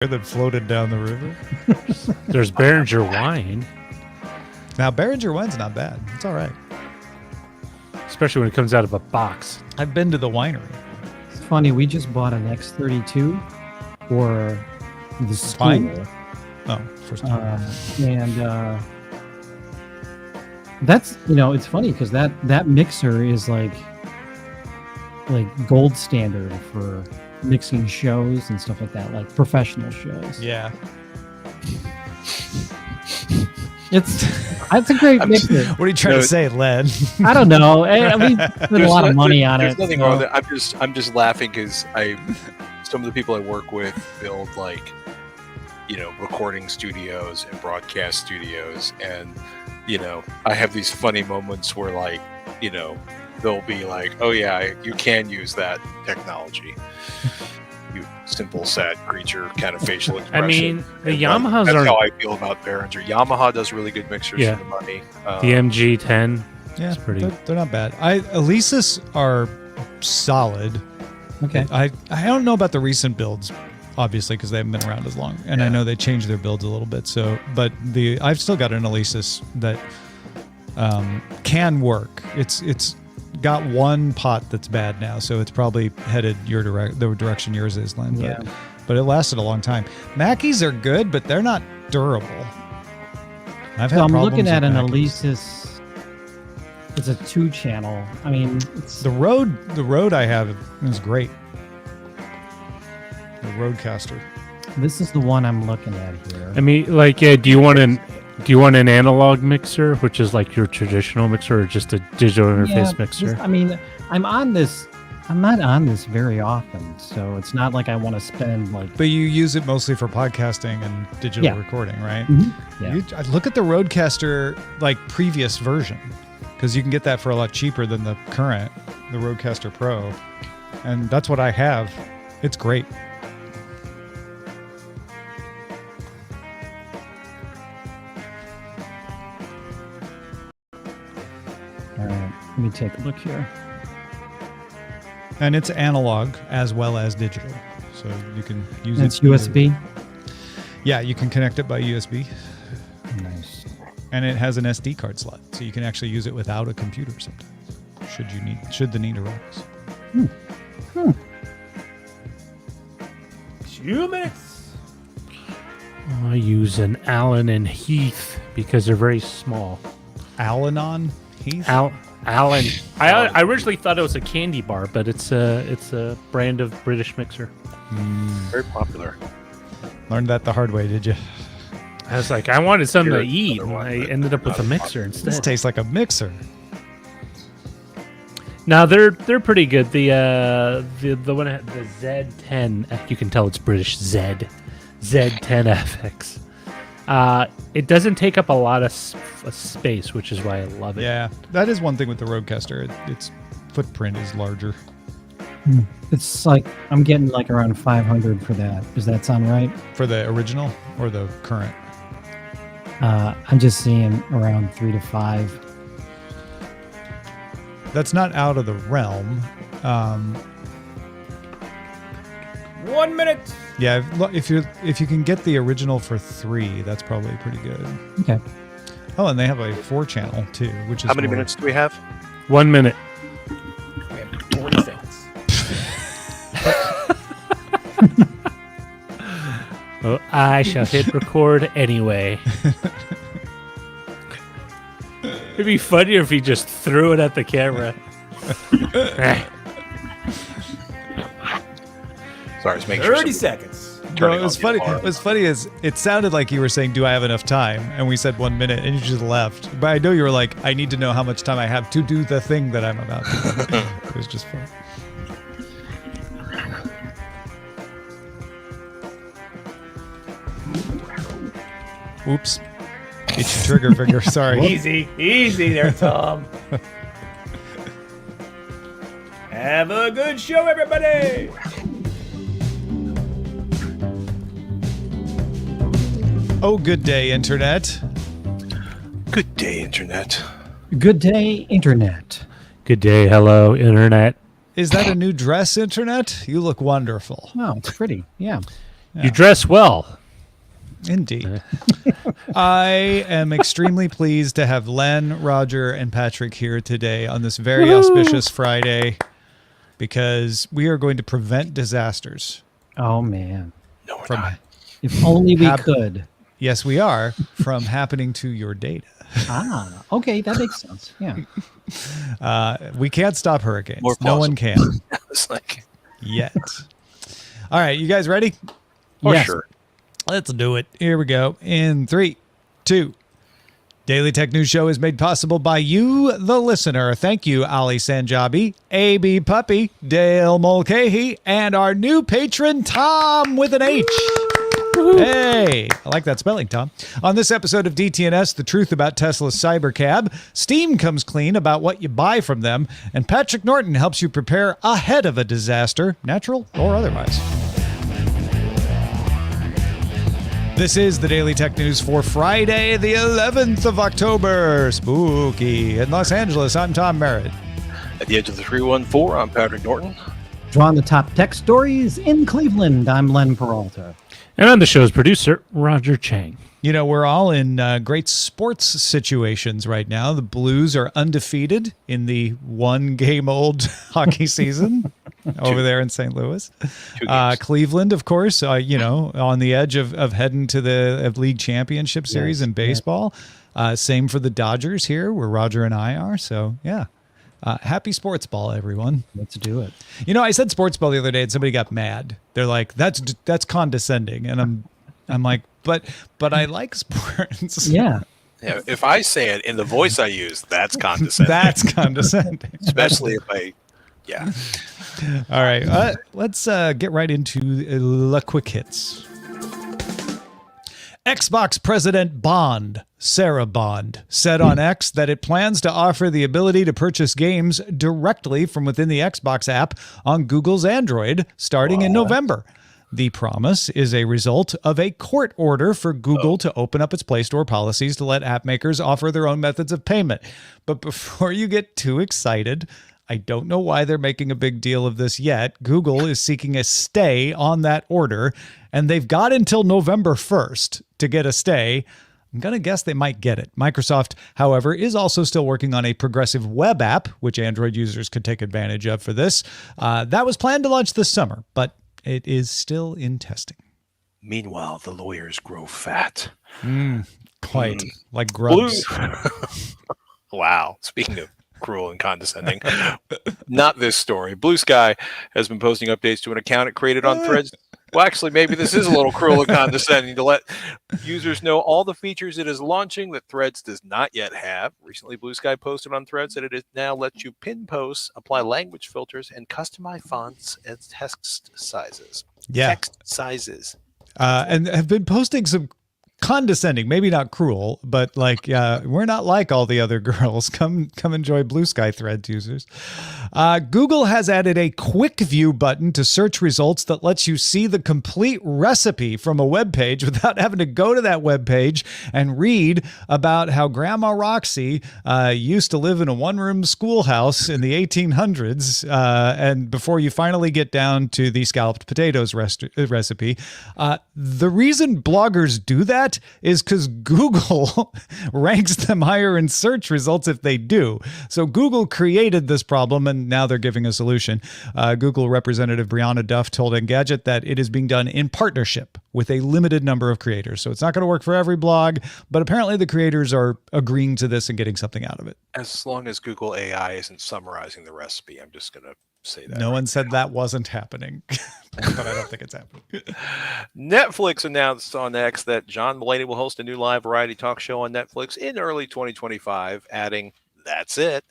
that floated down the river. There's Behringer wine. Now, Behringer wine's not bad. It's all right. Especially when it comes out of a box. I've been to the winery. It's funny, we just bought an X32 for the school. Fine. Oh, first time. And that's, it's funny because that mixer is like gold standard for mixing shows and stuff like that, like professional shows. Yeah. It's a great mixer. What are you trying to say, Len? I don't know. We spent a lot of money on it. There's nothing wrong with it. I'm just laughing because some of the people I work with build recording studios and broadcast studios, and I have these funny moments where they'll be like, oh yeah, you can use that technology. You simple, sad creature kind of facial expression. I mean, the Yamahas that's are... how I feel about Behringer. Yamaha does really good mixers Yeah. for the money. The MG10. Yeah, It's pretty... they're not bad. Alesis are solid. Okay. I don't know about the recent builds, obviously, because they haven't been around as long, and I know they changed their builds a little bit. So, but I've still got an Alesis that can work. It's got one pot that's bad now, so it's probably headed the direction yours is, Len. Yeah. But it lasted a long time. Mackies are good, but they're not durable. I've had So I'm problems looking at with an Mackies. Alesis. It's a 2-channel. I mean, it's The Rode I have is great. The Rodecaster. this is the one I'm looking at here. I mean, do you want an analog mixer, which is like your traditional mixer, or just a digital interface mixer? I'm not on this very often, so it's not like I want to spend But you use it mostly for podcasting and digital recording, right? Yeah. Look at the Rodecaster previous version, because you can get that for a lot cheaper than the current, the Rodecaster Pro, and that's what I have. It's great. All right, let me take a look here. And it's analog as well as digital, so you can use It's it. USB. Yeah, you can connect it by USB. Nice. And it has an SD card slot, so you can actually use it without a computer sometimes, should the need arise. 2 minutes. I use an Allen and Heath because they're very small. Al-Anon Heath? Allen. I originally thought it was a candy bar, but it's a brand of British mixer. Very popular. Learned that the hard way, did you? I was like, I wanted something to Here's eat, another and one, I but ended up with a mixer This instead. tastes like a mixer. Now they're pretty good. The one that had the Z10, you can tell it's British. Z10FX. It doesn't take up a lot of space, which is why I love it. Yeah, that is one thing with the Rodecaster. Its footprint is larger. It's I'm getting around 500 for that. Does that sound right? For the original or the current? I'm just seeing around 3 to 5. That's not out of the realm. 1 minute. Yeah, if you can get the original for 3, that's probably pretty good. Okay. Oh, and they have a 4-channel too, which is How many more- minutes do we have? 1 minute. We have 20 seconds. Oh, I shall hit record anyway. It'd be funnier if he just threw it at the camera. Sorry, just making sure. 30 seconds. No, Turning it was on the funny. alarm. What's funny is it sounded like you were saying, "Do I have enough time?" And we said 1 minute, and you just left. But I know you were like, "I need to know how much time I have to do the thing that I'm about to do." It was just fun. Oops. Get your trigger finger. Sorry. Easy there, Tom. Have a good show, everybody. Oh, good day, Internet. Good day, Internet. Good day, Internet. Good day, hello, Internet. Is that a new dress, Internet? You look wonderful. Wow, it's pretty. Yeah. You dress well. Indeed. I am extremely pleased to have Len, Roger, and Patrick here today on this very auspicious Friday because we are going to prevent disasters. Oh, man. No, we're From, not. If only we could. yes, we are, from happening to your data. Ah, okay. That makes sense. Yeah. We can't stop hurricanes. More No one can It's like, yet. All right, you guys ready? oh, Yes. sure. Let's do it. Here we go. In 3, 2. Daily Tech News Show is made possible by you, the listener. Thank you, Ali Sanjabi, AB Puppy, Dale Mulcahy, and our new patron, Tom with an H. Hey, I like that spelling, Tom. On this episode of DTNS, the truth about Tesla's Cybercab, Steam comes clean about what you buy from them, and Patrick Norton helps you prepare ahead of a disaster, natural or otherwise. This is the Daily Tech News for Friday, the 11th of October. Spooky. In Los Angeles, I'm Tom Merritt. At the edge of the 314, I'm Patrick Norton. Drawing the top tech stories in Cleveland, I'm Len Peralta. And I'm the show's producer, Roger Chang. You know, we're all in great sports situations right now. The Blues are undefeated in the one-game-old hockey season over there in St. Louis. 2 games. Cleveland, of course, on the edge of heading to the league championship series in baseball. Same for the Dodgers here, where Roger and I are. So, yeah. Happy sports ball, everyone. Let's do it. You know, I said sports ball the other day and somebody got mad. They're like, that's condescending. And I'm like, but I like sports. Yeah. Yeah, if I say it in the voice I use, that's condescending. That's condescending. Especially if I, yeah. All right. Let's get right into the quick hits. Xbox President Sarah Bond, said on X that it plans to offer the ability to purchase games directly from within the Xbox app on Google's Android starting in November. The promise is a result of a court order for Google to open up its Play Store policies to let app makers offer their own methods of payment. But before you get too excited, I don't know why they're making a big deal of this yet. Google is seeking a stay on that order, and they've got until November 1st to get a stay. I'm going to guess they might get it. Microsoft, however, is also still working on a progressive web app, which Android users could take advantage of for this. That was planned to launch this summer, but it is still in testing. Meanwhile, the lawyers grow fat. Quite like grubs. Wow. Speaking of cruel and condescending, not this story. Blue Sky has been posting updates to an account it created on Threads. Well, actually, maybe this is a little cruel and condescending to let users know all the features it is launching that Threads does not yet have. Recently, Blue Sky posted on Threads that it now lets you pin posts, apply language filters, and customize fonts and text sizes. Yeah. Text sizes. And have been posting some condescending, maybe not cruel, but like we're not like all the other girls. Come enjoy Blue Sky Threads users. Google has added a quick view button to search results that lets you see the complete recipe from a web page without having to go to that web page and read about how Grandma Roxy used to live in a one-room schoolhouse in the 1800s, and before you finally get down to the scalloped potatoes recipe. The reason bloggers do that is because Google ranks them higher in search results if they do. So Google created this problem, and now they're giving a solution. Google representative Brianna Duff told Engadget that it is being done in partnership with a limited number of creators. So it's not going to work for every blog, but apparently the creators are agreeing to this and getting something out of it. As long as Google AI isn't summarizing the recipe, I'm just going to say that. No one said that wasn't happening, but I don't think it's happening. Netflix announced on X that John Mulaney will host a new live variety talk show on Netflix in early 2025, adding, "That's it.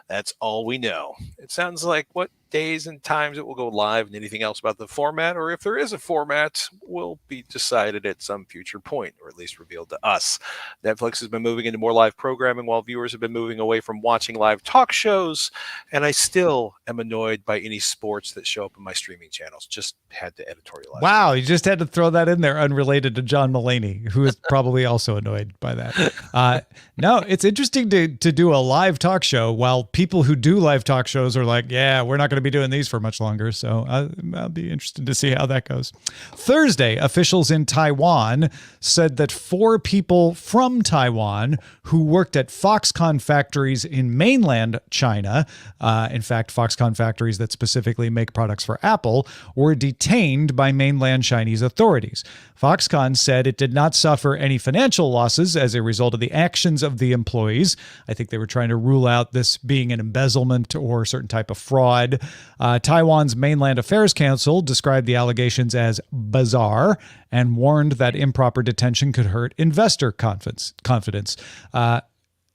That's all we know." It sounds like what days and times it will go live and anything else about the format, or if there is a format, will be decided at some future point, or at least revealed to us. Netflix has been moving into more live programming while viewers have been moving away from watching live talk shows, and I still am annoyed by any sports that show up in my streaming channels. Just had to editorialize. Wow, you just had to throw that in there unrelated to John Mulaney, who is probably also annoyed by that. No, it's interesting to do a live talk show while people who do live talk shows are like, yeah, we're not going to to be doing these for much longer. So I'll be interested to see how that goes. Thursday, officials in Taiwan said that 4 people from Taiwan who worked at Foxconn factories in mainland China, in fact, Foxconn factories that specifically make products for Apple, were detained by mainland Chinese authorities. Foxconn said it did not suffer any financial losses as a result of the actions of the employees. I think they were trying to rule out this being an embezzlement or a certain type of fraud. Taiwan's Mainland Affairs Council described the allegations as bizarre and warned that improper detention could hurt investor confidence.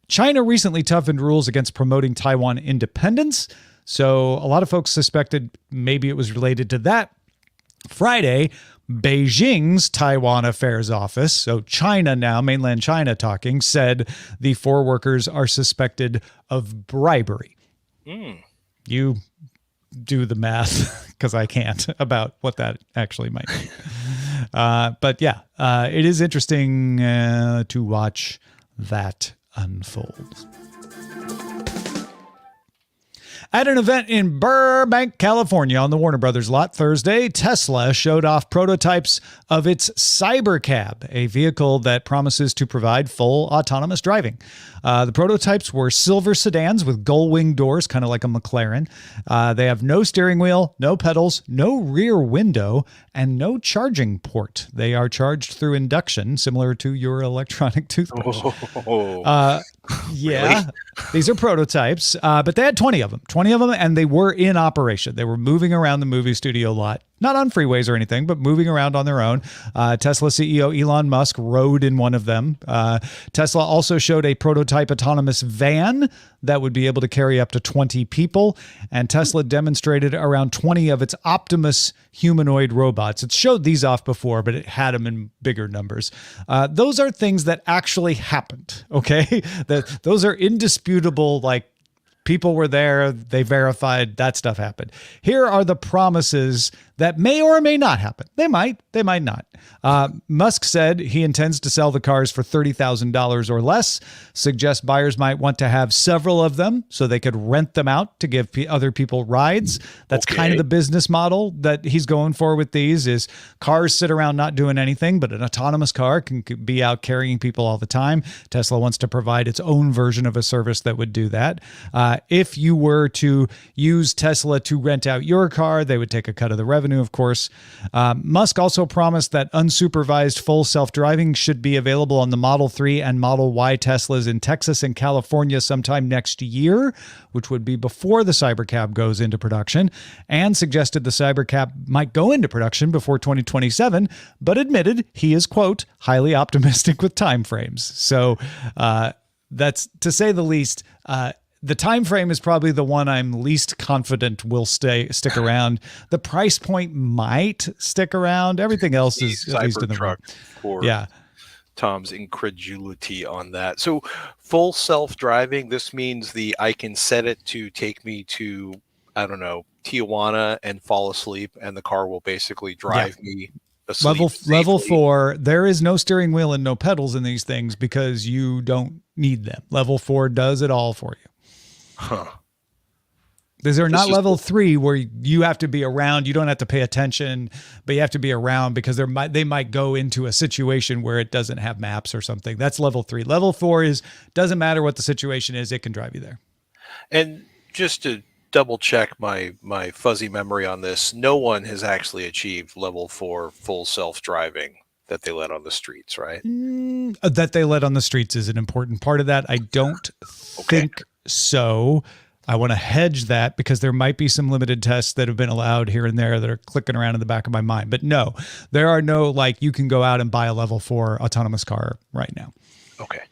China recently toughened rules against promoting Taiwan independence, so a lot of folks suspected maybe it was related to that. Friday, Beijing's Taiwan Affairs Office, so China now, mainland China talking, said the 4 workers are suspected of bribery. You do the math, because I can't, about what that actually might be. But yeah, it is interesting to watch that unfold. At an event in Burbank, California on the Warner Brothers lot Thursday, Tesla showed off prototypes of its Cybercab, a vehicle that promises to provide full autonomous driving. The prototypes were silver sedans with gull-wing doors, kind of like a McLaren. They have no steering wheel, no pedals, no rear window, and no charging port. They are charged through induction, similar to your electronic toothbrush. Yeah, really? These are prototypes, but they had 20 of them, and they were in operation. They were moving around the movie studio lot, not on freeways or anything, but moving around on their own. Tesla CEO Elon Musk rode in one of them. Tesla also showed a prototype autonomous van that would be able to carry up to 20 people, and Tesla demonstrated around 20 of its Optimus humanoid robots. It showed these off before, but it had them in bigger numbers. Those are things that actually happened, okay? Those are indisputable, like, people were there, they verified that stuff happened. Here are the promises that may or may not happen. They might not. Musk said he intends to sell the cars for $30,000 or less, suggests buyers might want to have several of them so they could rent them out to give other people rides. That's kind of the business model that he's going for with these, is cars sit around not doing anything, but an autonomous car can be out carrying people all the time. Tesla wants to provide its own version of a service that would do that. If you were to use Tesla to rent out your car, they would take a cut of the revenue, of course. Musk also promised that unsupervised full self-driving should be available on the Model 3 and Model Y Teslas in Texas and California sometime next year, which would be before the Cybercab goes into production, and suggested the Cybercab might go into production before 2027, but admitted he is, quote, highly optimistic with timeframes. So that's, to say the least, the time frame is probably the one I'm least confident will stick around. The price point might stick around. Everything else is at least in the room. Yeah. Tom's incredulity on that. So full self-driving, this means I can set it to take me to, I don't know, Tijuana and fall asleep, and the car will basically drive me asleep. Level 4, there is no steering wheel and no pedals in these things because you don't need them. Level 4 does it all for you. Huh. These are not level 3 where you have to be around. You don't have to pay attention, but you have to be around because they might go into a situation where it doesn't have maps or something. That's level 3. Level 4 is, doesn't matter what the situation is, it can drive you there. And just to double check my fuzzy memory on this, no one has actually achieved level 4 full self-driving that they let on the streets, right? That they let on the streets is an important part of that. I don't think so. I want to hedge that because there might be some limited tests that have been allowed here and there that are clicking around in the back of my mind. But no, there are no, like, you can go out and buy a level 4 autonomous car right now. Okay.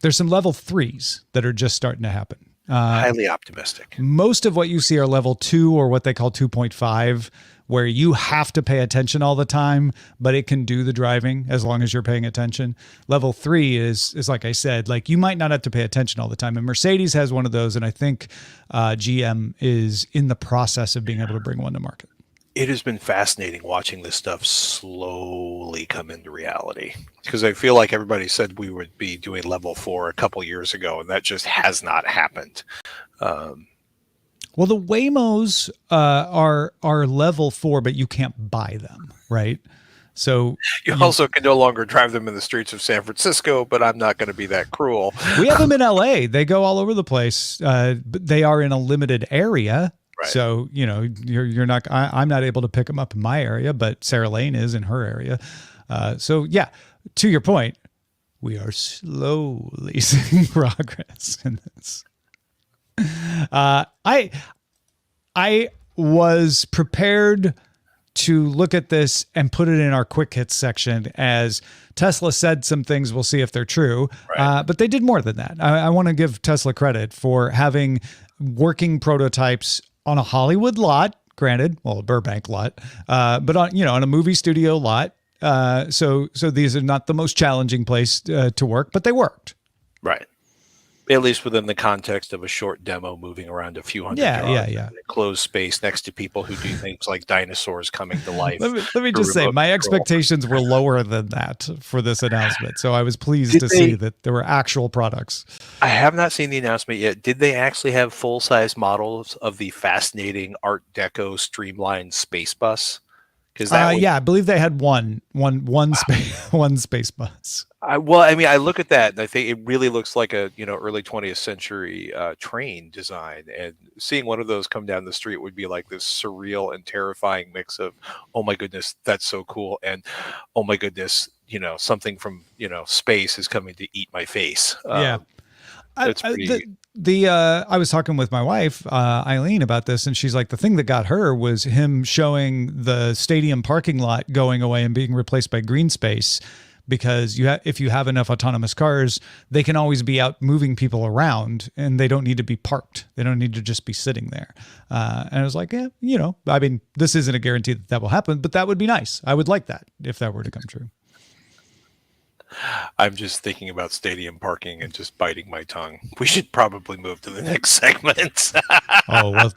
There's some level 3s that are just starting to happen. Highly optimistic. Most of what you see are level 2 or what they call 2.5, where you have to pay attention all the time, but it can do the driving as long as you're paying attention. Level 3 is like I said, like, you might not have to pay attention all the time. And Mercedes has one of those, and I think GM is in the process of being able to bring one to market. It has been fascinating watching this stuff slowly come into reality, because I feel like everybody said we would be doing level 4 a couple years ago, and that just has not happened. Well, the Waymos are level 4, but you can't buy them, right? So You also can no longer drive them in the streets of San Francisco, but I'm not going to be that cruel. we have them in LA. They go all over the place, but they are in a limited area. Right. So, you're not, I'm not able to pick them up in my area, but Sarah Lane is in her area. So yeah, to your point, we are slowly seeing progress in this. I was prepared to look at this and put it in our quick hits section as Tesla said some things. We'll see if they're true. Right. But they did more than that. I want to give Tesla credit for having working prototypes on a Hollywood lot, granted, well, a Burbank lot, but on a movie studio lot. So these are not the most challenging place to work, but they worked. Right. At least within the context of a short demo moving around a few hundred yards in a closed space next to people who do things like dinosaurs coming to life. Let me just say, my expectations were lower than that for this announcement. So I was pleased to see that there were actual products. I have not seen the announcement yet. Did they actually have full-size models of the fascinating Art Deco streamlined space bus? I believe they had one space bus. I look at that and I think it really looks like a early 20th century train design, and seeing one of those come down the street would be like this surreal and terrifying mix of, oh my goodness, that's so cool, and oh my goodness, something from space is coming to eat my face. That's pretty. I was talking with my wife, Eileen, about this, and she's like, the thing that got her was him showing the stadium parking lot going away and being replaced by green space, because if you have enough autonomous cars, they can always be out moving people around, and they don't need to be parked. They don't need to just be sitting there. And I was like, this isn't a guarantee that will happen, but that would be nice. I would like that if that were to come true. I'm just thinking about stadium parking and just biting my tongue. We should probably move to the next segment. Oh, well,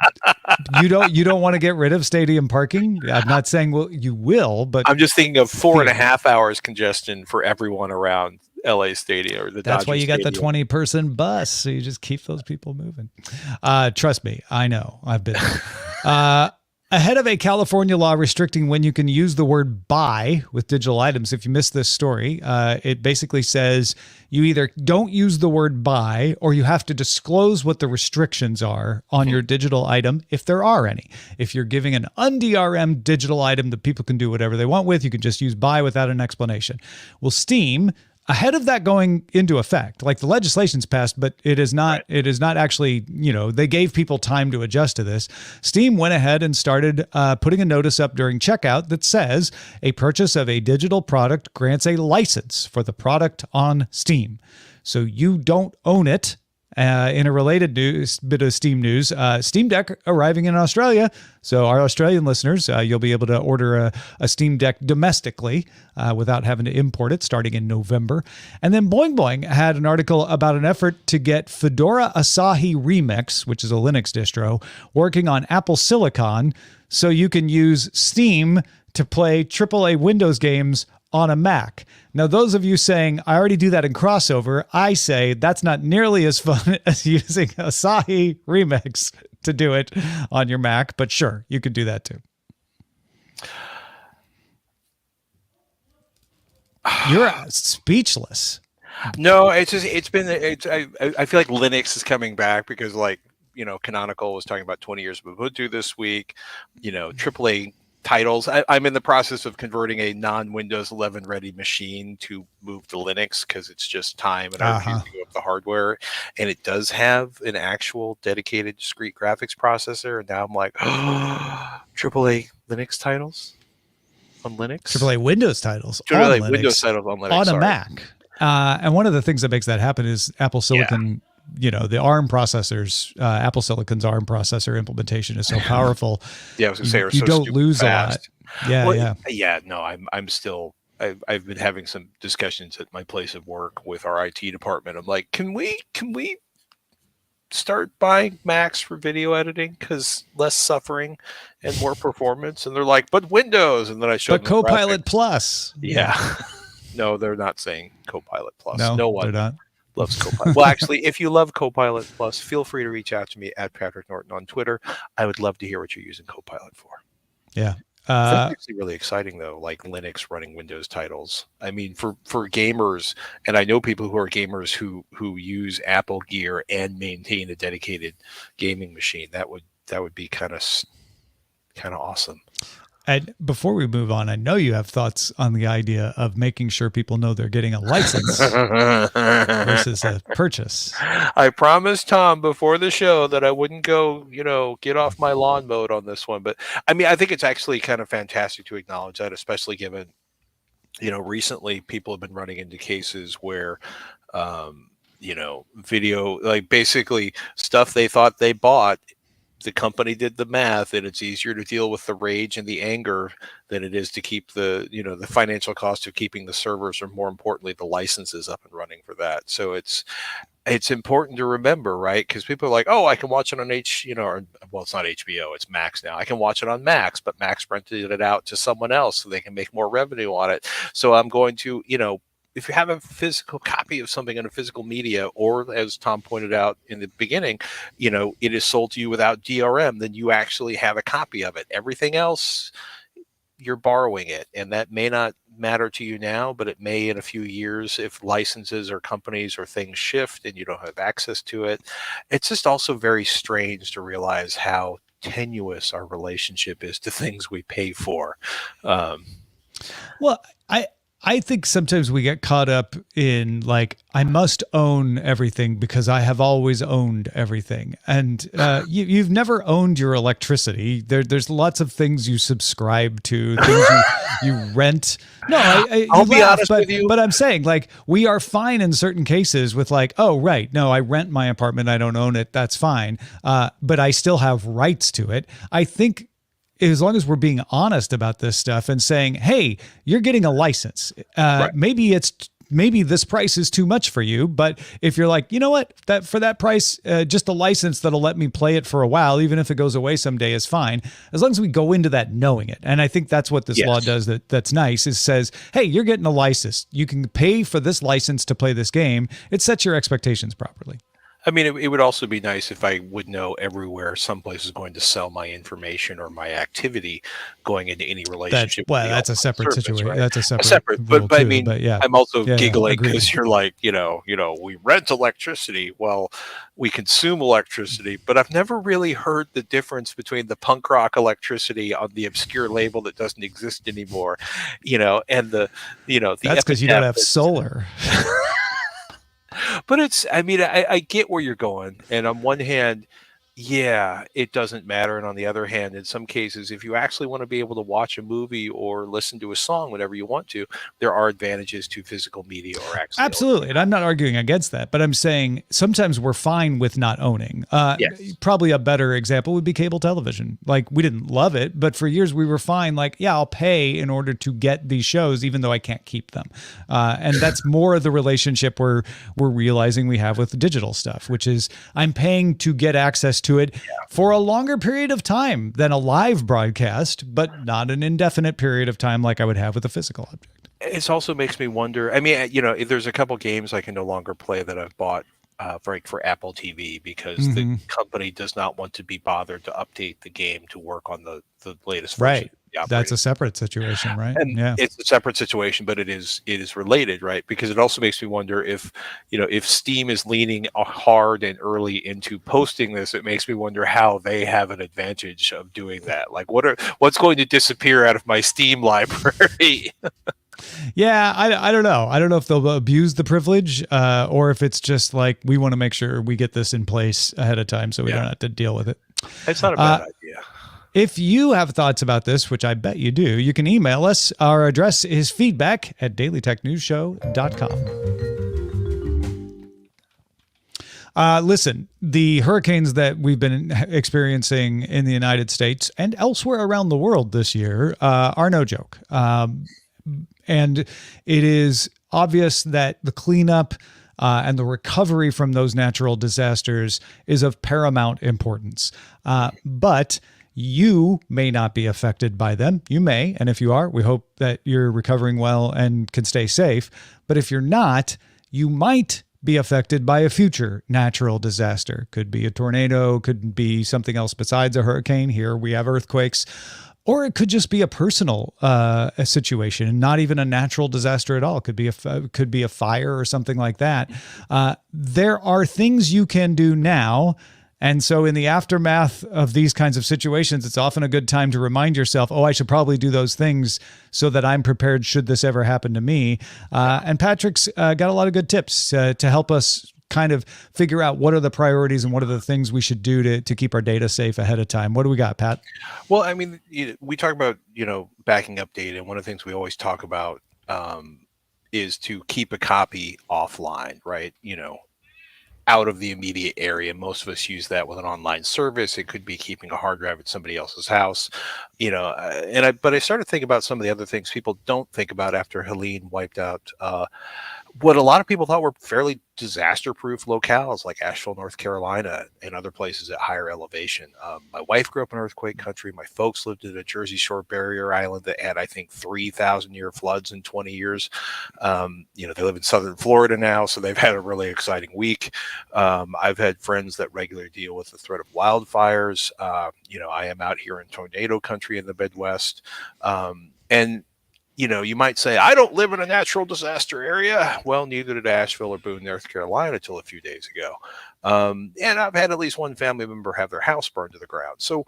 you don't want to get rid of stadium parking? I'm not saying you will, but I'm just thinking of 4.5 hours congestion for everyone around LA Stadium or the That's Dodger why you got the Stadium. 20-person bus, so you just keep those people moving. Trust me, I know. I've been there. Ahead of a California law restricting when you can use the word buy with digital items, if you missed this story, it basically says you either don't use the word buy or you have to disclose what the restrictions are on your digital item, if there are any. If you're giving an un-DRM digital item that people can do whatever they want with, you can just use buy without an explanation. Well, Steam, ahead of that going into effect, like the legislation's passed, but it is not actually, they gave people time to adjust to this. Steam went ahead and started putting a notice up during checkout that says a purchase of a digital product grants a license for the product on Steam. So you don't own it. In a related bit of Steam news, Steam Deck arriving in Australia. So our Australian listeners, you'll be able to order a Steam Deck domestically without having to import it starting in November. And then Boing Boing had an article about an effort to get Fedora Asahi Remix, which is a Linux distro, working on Apple Silicon so you can use Steam to play AAA Windows games on a Mac. Now, those of you saying, I already do that in Crossover, I say that's not nearly as fun as using Asahi Remix to do it on your Mac, but sure, you could do that too. You're speechless. No, I feel like Linux is coming back because Canonical was talking about 20 years of Ubuntu this week, AAA titles. I'm in the process of converting a non-Windows 11 ready machine to move to Linux because it's just time, and I refuse to go up the hardware. And it does have an actual dedicated discrete graphics processor. And now I'm like, AAA Linux titles on Linux? AAA Windows titles AAA on Linux, Windows titles on Linux. On a sorry. Mac. And one of the things that makes that happen is Apple Silicon. The ARM processors, Apple Silicon's ARM processor implementation is so powerful. Yeah, I was going to say, you don't lose fast. a lot. Yeah. No, I'm still. I've been having some discussions at my place of work with our IT department. I'm like, can we start buying Macs for video editing because less suffering and more performance? And they're like, but Windows. And then I showed them Copilot Plus. Yeah. No, they're not saying Copilot Plus. No one. They're not. Loves Copilot. Well, actually, if you love Copilot Plus, feel free to reach out to me at Patrick Norton on Twitter. I would love to hear what you're using Copilot for. Yeah. That's actually really exciting, though, like Linux running Windows titles. I mean, for gamers, and I know people who are gamers who use Apple gear and maintain a dedicated gaming machine. That would be kind of awesome. And before we move on, I know you have thoughts on the idea of making sure people know they're getting a license versus a purchase. I promised Tom before the show that I wouldn't go, get off my lawn mode on this one. But I mean, I think it's actually kind of fantastic to acknowledge that, especially given, recently people have been running into cases where, video, like basically stuff they thought they bought, the company did the math, and it's easier to deal with the rage and the anger than it is to keep the financial cost of keeping the servers, or more importantly, the licenses up and running for that. So it's important to remember, right? Because people are like, oh, I can watch it on it's not HBO, it's Max now. I can watch it on Max, but Max rented it out to someone else so they can make more revenue on it. So I'm going to, if you have a physical copy of something in a physical media, or as Tom pointed out in the beginning, it is sold to you without DRM, then you actually have a copy of it. Everything else, you're borrowing it. And that may not matter to you now, but it may in a few years if licenses or companies or things shift and you don't have access to it. It's just also very strange to realize how tenuous our relationship is to things we pay for. Well, I think sometimes we get caught up in like, I must own everything because I have always owned everything. And you've never owned your electricity. There's lots of things you subscribe to, things you rent. No, I'll be honest with you. But I'm saying, like, we are fine in certain cases with like, oh, right, no, I rent my apartment, I don't own it, that's fine. But I still have rights to it. I think as long as we're being honest about this stuff and saying, hey, you're getting a license. Right. Maybe this price is too much for you, but if you're like, you know what, that for that price, just a license that'll let me play it for a while, even if it goes away someday, is fine. As long as we go into that knowing it. And I think that's what this law does that's nice, is says, hey, you're getting a license. You can pay for this license to play this game. It sets your expectations properly. I mean, it would also be nice if I would know everywhere someplace is going to sell my information or my activity going into any relationship. That's a separate situation. Right? That's a separate. But I mean, yeah. I'm also giggling because you're like, we rent electricity. Well, we consume electricity, but I've never really heard the difference between the punk rock electricity on the obscure label that doesn't exist anymore, and the. That's because you don't have solar. But I get where you're going. And on one hand, yeah, it doesn't matter. And on the other hand, in some cases, if you actually want to be able to watch a movie or listen to a song whenever you want to, there are advantages to physical media or access. Absolutely. And I'm not arguing against that, but I'm saying sometimes we're fine with not owning. Yes. Probably a better example would be cable television. Like, we didn't love it, but for years we were fine. Like, yeah, I'll pay in order to get these shows, even though I can't keep them. And that's more of the relationship we're realizing we have with digital stuff, which is I'm paying to get access to it for a longer period of time than a live broadcast, but not an indefinite period of time like I would have with a physical object. It also makes me wonder. I mean, there's a couple games I can no longer play that I've bought for Apple TV because the company does not want to be bothered to update the game to work on the latest version. Right. That's a separate situation, right? And it's a separate situation, but it is related, right? Because it also makes me wonder if Steam is leaning hard and early into posting this, it makes me wonder how they have an advantage of doing that. Like, what's going to disappear out of my Steam library? Yeah, I don't know. I don't know if they'll abuse the privilege or if it's just like, we want to make sure we get this in place ahead of time so we don't have to deal with it. It's not a bad idea. If you have thoughts about this, which I bet you do, you can email us. Our address is feedback@dailytechnewsshow.com. Listen, the hurricanes that we've been experiencing in the United States and elsewhere around the world this year are no joke. And it is obvious that the cleanup and the recovery from those natural disasters is of paramount importance. But you may not be affected by them. You may. And if you are, we hope that you're recovering well and can stay safe. But if you're not, you might be affected by a future natural disaster. Could be a tornado, could be something else besides a hurricane. Here we have earthquakes. Or it could just be a personal a situation, and not even a natural disaster at all. It could be a fire or something like that. There are things you can do now. And so in the aftermath of these kinds of situations, it's often a good time to remind yourself, oh, I should probably do those things so that I'm prepared should this ever happen to me. And Patrick's got a lot of good tips to help us kind of figure out what are the priorities and what are the things we should do to keep our data safe ahead of time. What do we got, Pat? Well, I mean, we talk about, backing up data. And one of the things we always talk about is to keep a copy offline, right? Out of the immediate area. Most of us use that with an online service. It could be keeping a hard drive at somebody else's house, but I started thinking about some of the other things people don't think about after Helene wiped out what a lot of people thought were fairly disaster-proof locales like Asheville, North Carolina, and other places at higher elevation. My wife grew up in earthquake country. My folks lived in a Jersey Shore barrier island that had, I think, 3,000-year floods in 20 years. They live in southern Florida now, so they've had a really exciting week. I've had friends that regularly deal with the threat of wildfires. I am out here in tornado country in the Midwest. You might say, I don't live in a natural disaster area. Well, neither did Asheville or Boone, North Carolina, until a few days ago. And I've had at least one family member have their house burned to the ground. So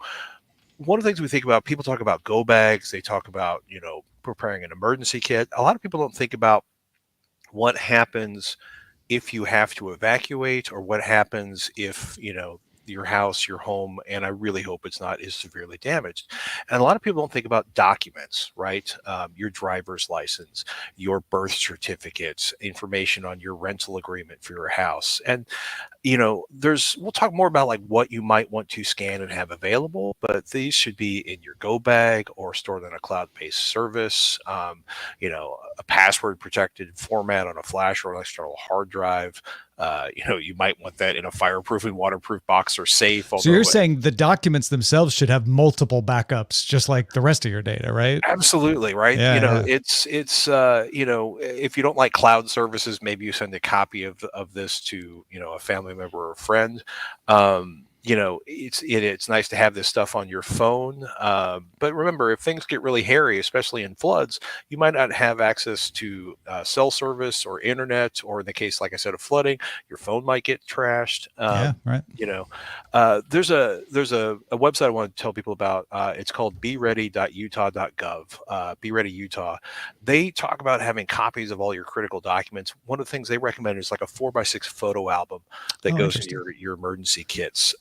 one of the things we think about, people talk about go bags. They talk about, preparing an emergency kit. A lot of people don't think about what happens if you have to evacuate, or what happens if, your house, your home, and I really hope it's not, is severely damaged. And a lot of people don't think about documents, right? Your driver's license, your birth certificates, information on your rental agreement for your house. And, we'll talk more about like what you might want to scan and have available, but these should be in your go bag or stored in a cloud-based service, a password protected format on a flash or an external hard drive. You might want that in a fireproof and waterproof box or safe. So you're saying the documents themselves should have multiple backups, just like the rest of your data, right? Absolutely, right. Yeah, It's if you don't like cloud services, maybe you send a copy of this to a family member or a friend. It's nice to have this stuff on your phone. But remember, if things get really hairy, especially in floods, you might not have access to cell service or internet, or in the case, like I said, of flooding, your phone might get trashed. Right. There's a website I want to tell people about. It's called beready.utah.gov. Be Ready Utah. They talk about having copies of all your critical documents. One of the things they recommend is like a 4x6 photo album that goes in your emergency kits.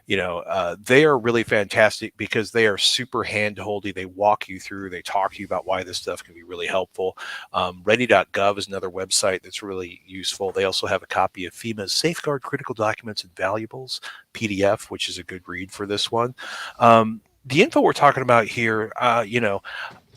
They are really fantastic because they are super hand-holdy. They walk you through, they talk to you about why this stuff can be really helpful. Ready.gov is another website that's really useful. They also have a copy of FEMA's Safeguard Critical Documents and Valuables PDF, which is a good read for this one. The info we're talking about here,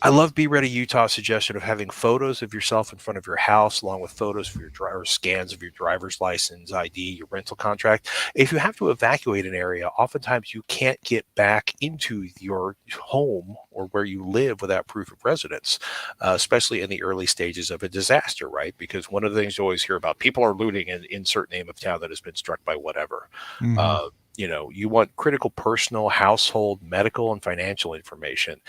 I love Be Ready Utah's suggestion of having photos of yourself in front of your house, along with photos for your driver, scans of your driver's license, ID, your rental contract. If you have to evacuate an area, oftentimes you can't get back into your home or where you live without proof of residence, especially in the early stages of a disaster, right? Because one of the things you always hear about, people are looting and insert name of town that has been struck by whatever. Mm-hmm. You want critical personal, household, medical, and financial information.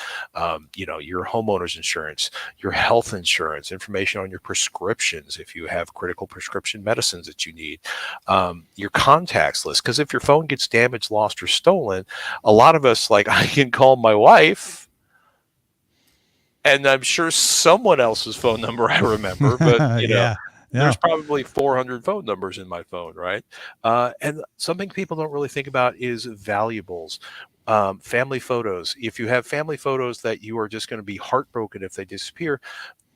Your homeowner's insurance, your health insurance, information on your prescriptions if you have critical prescription medicines that you need, your contacts list. Because if your phone gets damaged, lost, or stolen, a lot of us, like, I can call my wife, and I'm sure someone else's phone number I remember, but Yeah. There's probably 400 phone numbers in my phone, right? And something people don't really think about is valuables. Family photos. If you have family photos that you are just going to be heartbroken if they disappear,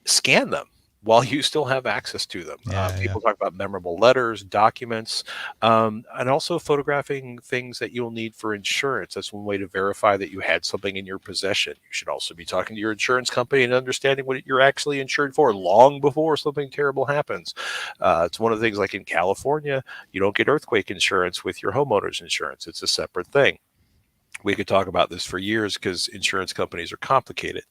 scan them while you still have access to them. People talk about memorable letters, documents, and also photographing things that you'll need for insurance. That's one way to verify that you had something in your possession. You should also be talking to your insurance company and understanding what you're actually insured for long before something terrible happens. It's one of the things, like in California, you don't get earthquake insurance with your homeowner's insurance. It's a separate thing. We could talk about this for years because insurance companies are complicated.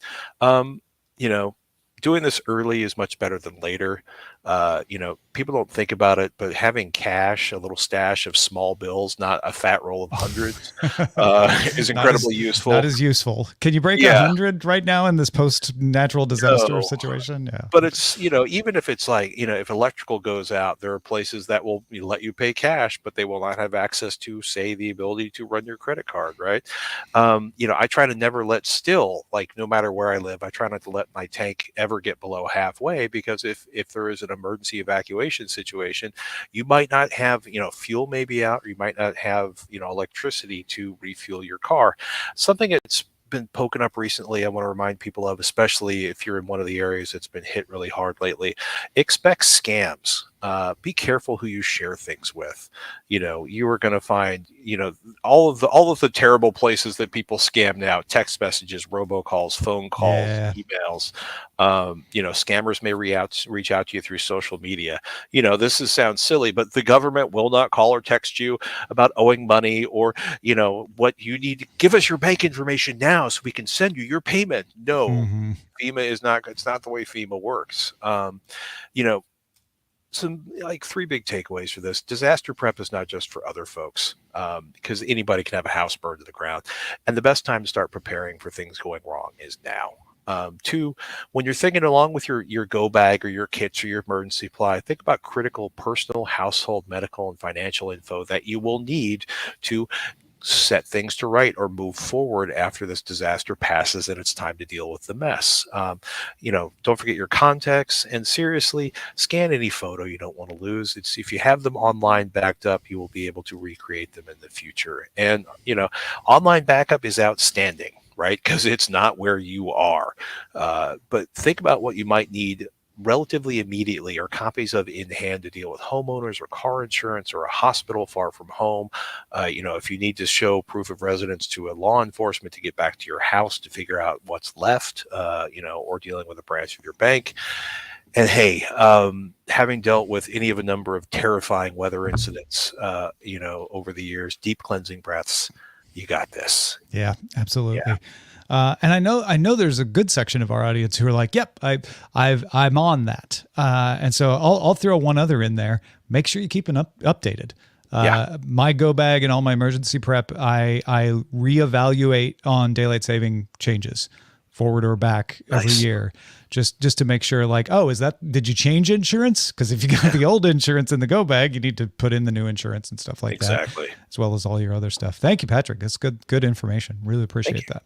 doing this early is much better than later. People don't think about it, but having cash, a little stash of small bills, not a fat roll of hundreds, is incredibly useful. Not as useful. Can you break 100 right now in this post-natural disaster situation? Yeah. But it's, even if it's like, if electrical goes out, there are places that will let you pay cash, but they will not have access to, say, the ability to run your credit card, right? I try to never let no matter where I live, I try not to let my tank ever get below halfway, because if there is an emergency evacuation situation, you might not have, fuel may be out, or you might not have, electricity to refuel your car. Something that's been poking up recently, I want to remind people of, especially if you're in one of the areas that's been hit really hard lately, expect scams. Be careful who you share things with. You are going to find, all of the terrible places that people scam now: text messages, robocalls, phone calls, emails. Scammers may reach out to you through social media. Sounds silly, but the government will not call or text you about owing money, or, what you need to give us your bank information now so we can send you your payment. No, FEMA is not, it's not the way FEMA works. Some three big takeaways for this: disaster prep is not just for other folks, because anybody can have a house burned to the ground, and the best time to start preparing for things going wrong is now. Two, when you're thinking along with your go bag or your kits or your emergency supply, think about critical personal, household, medical, and financial info that you will need to set things to right or move forward after this disaster passes and it's time to deal with the mess. Don't forget your contacts, and seriously, scan any photo you don't want to lose. If you have them online backed up, you will be able to recreate them in the future. And, online backup is outstanding, right? Because it's not where you are. But think about what you might need relatively immediately, or copies of in hand to deal with homeowners or car insurance or a hospital far from home. If you need to show proof of residence to a law enforcement to get back to your house to figure out what's left, or dealing with a branch of your bank. And hey, having dealt with any of a number of terrifying weather incidents, over the years, deep cleansing breaths, you got this. Yeah, absolutely. Yeah. And I know there's a good section of our audience who are like, "Yep, I'm on that." And so I'll throw one other in there. Make sure you keep it updated. My go bag and all my emergency prep, I reevaluate on daylight saving changes, forward or back every year, just to make sure, did you change insurance? Because if you got the old insurance in the go bag, you need to put in the new insurance and stuff like that, as well as all your other stuff. Thank you, Patrick. That's good information. Really appreciate that.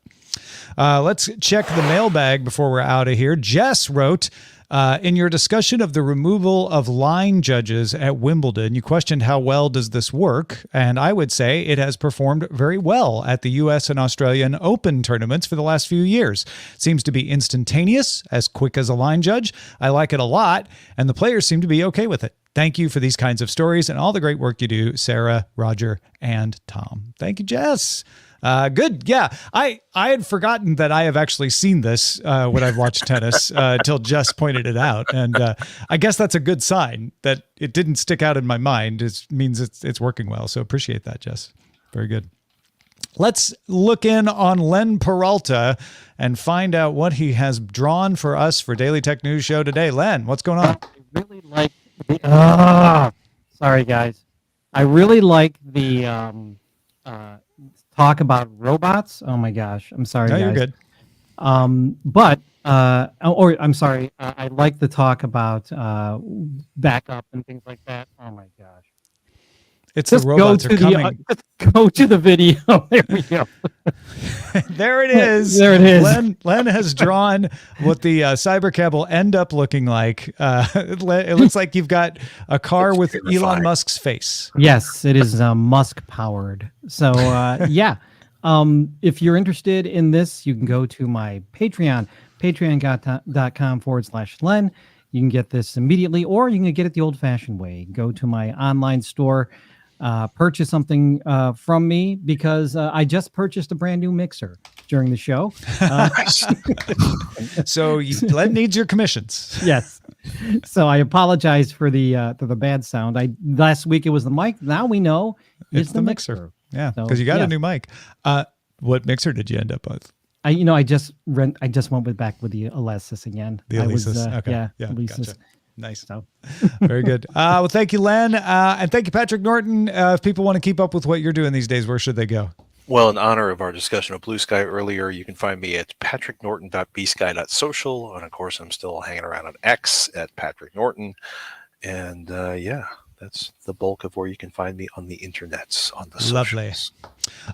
Let's check the mailbag before we're out of here. Jess wrote, in your discussion of the removal of line judges at Wimbledon, you questioned how well does this work, and I would say it has performed very well at the U.S. and Australian Open tournaments for the last few years. It seems to be instantaneous, as quick as a line judge. I like it a lot, and the players seem to be okay with it. Thank you for these kinds of stories and all the great work you do, Sarah, Roger, and Tom. Thank you, Jess. Good. Yeah. I had forgotten that I have actually seen this when I've watched tennis until Jess pointed it out. And I guess that's a good sign that it didn't stick out in my mind. It means it's working well. So appreciate that, Jess. Very good. Let's look in on Len Peralta and find out what he has drawn for us for Daily Tech News Show today. Len, what's going on? I really like sorry, guys. I really like the talk about robots. Oh my gosh, I'm sorry, guys. You're good. I'm sorry. I like the talk about backup and things like that. Oh my gosh. It's just the robots are coming. Go to the video. There we go. There it is. There it is. Len has drawn what the Cybercab will end up looking like. It looks like you've got a car with Elon Musk's face. Yes, it is Musk powered. So if you're interested in this, you can go to my Patreon, patreon.com/Len. You can get this immediately, or you can get it the old-fashioned way. Go to my online store, purchase something from me, because I just purchased a brand new mixer during the show. So Len needs your commissions. Yes. So I apologize for the bad sound. Last week it was the mic. Now we know it's the mixer. Yeah, because you got a new mic. What mixer did you end up with? I just went back with the Alesis again. The I was, Alesis. Okay. Yeah. Gotcha. Alesis. Nice. So Very good. Well, thank you, Len. And thank you, Patrick Norton. If people want to keep up with what you're doing these days, where should they go? Well, in honor of our discussion of Blue Sky earlier, you can find me at patricknorton.bsky.social. And of course, I'm still hanging around on X at Patrick Norton. And that's the bulk of where you can find me on the internets, on the Lovely. socials.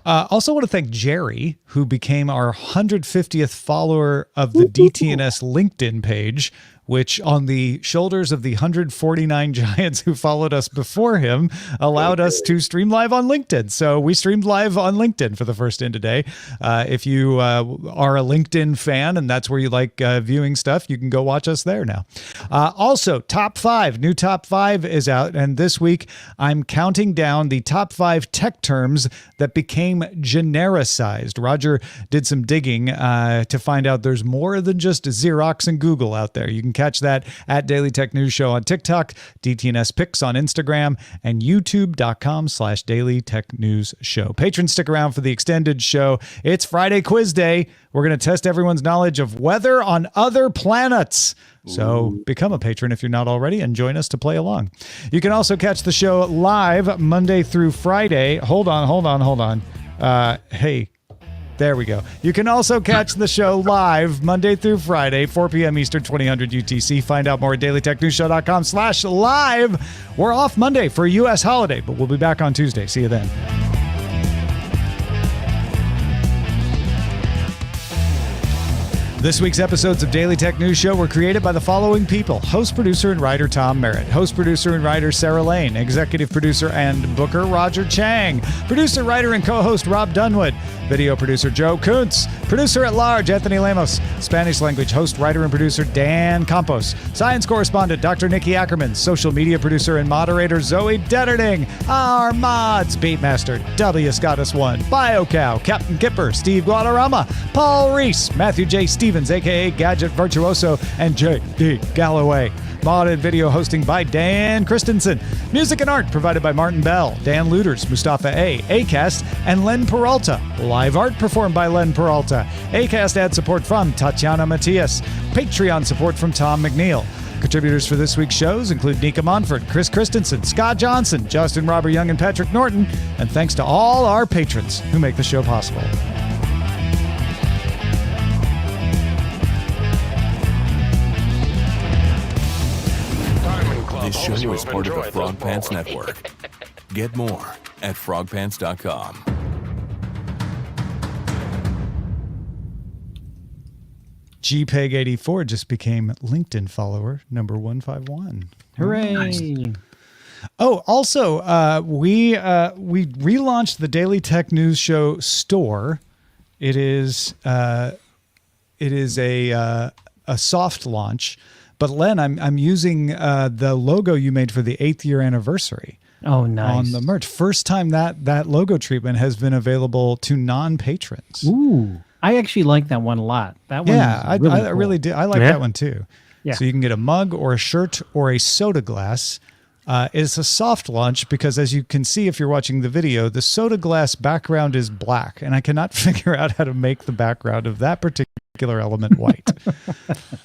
Also want to thank Jerry, who became our 150th follower of the DTNS LinkedIn page, which on the shoulders of the 149 giants who followed us before him allowed us to stream live on LinkedIn. So we streamed live on LinkedIn for the first in today. If you are a LinkedIn fan and that's where you like viewing stuff, you can go watch us there now. Also, top 5, new top 5 is out. And this week I'm counting down the top 5 tech terms that became genericized. Roger did some digging to find out there's more than just Xerox and Google out there. You can catch that at Daily Tech News Show on TikTok, DTNS Picks on Instagram, and youtube.com/Daily Tech News Show. Patrons, stick around for the extended show. It's Friday Quiz Day. We're going to test everyone's knowledge of weather on other planets. So become a patron if you're not already and join us to play along. You can also catch the show live Monday through Friday. Hold on. Hey, there we go. You can also catch the show live Monday through Friday, 4 p.m. Eastern, 2000 UTC. Find out more at dailytechnewsshow.com/live. We're off Monday for a U.S. holiday, but we'll be back on Tuesday. See you then. This week's episodes of Daily Tech News Show were created by the following people: host, producer, and writer Tom Merritt, host, producer, and writer Sarah Lane, executive producer and booker Roger Chang, producer, writer, and co-host Rob Dunwood, video producer Joe Kuntz, producer at large Anthony Lemos, Spanish language host, writer, and producer Dan Campos, science correspondent Dr. Nikki Ackerman, social media producer and moderator Zoe Detterding, our mods Beatmaster W. Scottus1, BioCow, Captain Kipper, Steve Guadarrama, Paul Reese, Matthew J. Stevens, aka Gadget Virtuoso, and J.D. Galloway. Mod and video hosting by Dan Christensen. Music and art provided by Martin Bell, Dan Looters, Mustafa A., Acast, and Len Peralta. Live art performed by Len Peralta. Acast ad support from Tatiana Matias. Patreon support from Tom McNeil. Contributors for this week's shows include Nika Monfort, Chris Christensen, Scott Johnson, Justin Robert Young, and Patrick Norton. And thanks to all our patrons who make the show possible. This show is part of the Frog Pants Network. Get more at frogpants.com. GPEG84 just became LinkedIn follower number 151. hooray! Nice. Oh, also, we relaunched the Daily Tech News Show store. It is a soft launch. But Len, I'm using the logo you made for the 8th year anniversary. Oh, nice. On the merch. First time that logo treatment has been available to non-patrons. Ooh, I actually like that one a lot. That one, I cool. really do. I like that one too. Yeah. So you can get a mug or a shirt or a soda glass. It's a soft launch because, as you can see if you're watching the video, the soda glass background is black, and I cannot figure out how to make the background of that particular element white.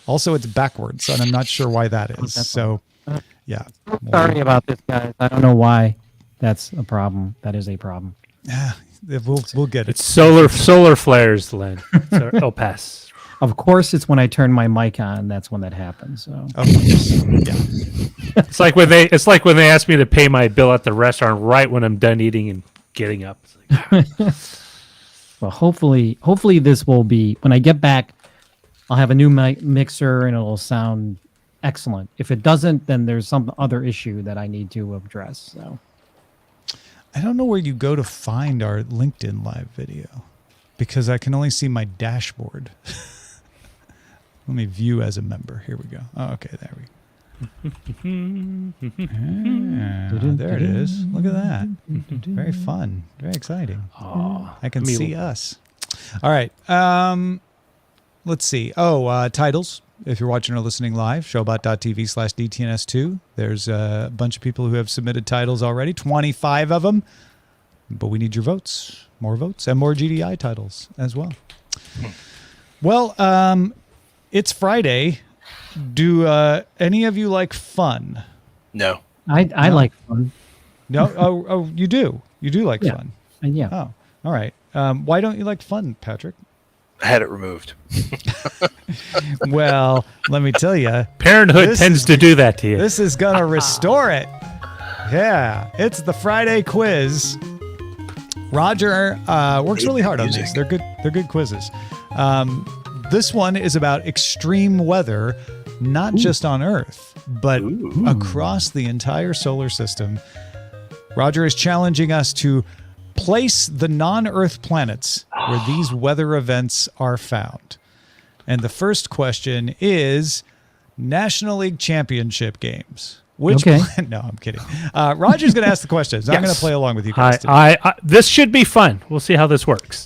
Also, it's backwards, and I'm not sure why that is. So, yeah. Sorry about this, guys. I don't know why that's a problem. That is a problem. Yeah, we'll get it. It's solar flares, Len. So it'll pass. Of course, it's when I turn my mic on. That's when that happens. So. Of course. Yeah. It's like when they ask me to pay my bill at the restaurant right when I'm done eating and getting up. It's like, Well, hopefully this will be, when I get back, I'll have a new mixer and it'll sound excellent. If it doesn't, then there's some other issue that I need to address. So I don't know where you go to find our LinkedIn live video because I can only see my dashboard. Let me view as a member. Here we go. Oh, okay, there we go. There it is. Look at that. Very fun. Very exciting. oh, I can see us. All right. Let's see. Titles. If you're watching or listening live, showbot.tv/DTNS2. There's a bunch of people who have submitted titles already, 25 of them. But we need your votes. More votes and more GDI titles as well. Well, it's Friday. Do any of you like fun? No. I like fun. No? Oh, you do. You do like Yeah. fun. Yeah. Oh, all right. Why don't you like fun, Patrick? I had it removed. Well, let me tell you, Parenthood This tends is- to do that to you. this is gonna restore it. Yeah, it's the Friday quiz. Roger works really hard on these. Music. They're good. They're good quizzes. This one is about extreme weather, not just on Earth, but across the entire solar system. Roger is challenging us to place the non-Earth planets where these weather events are found. And the first question is National League Championship games. Which Okay. no, I'm kidding. Roger's going to ask the questions. I'm going to Yes. play along with you guys. today. I this should be fun. We'll see how this works.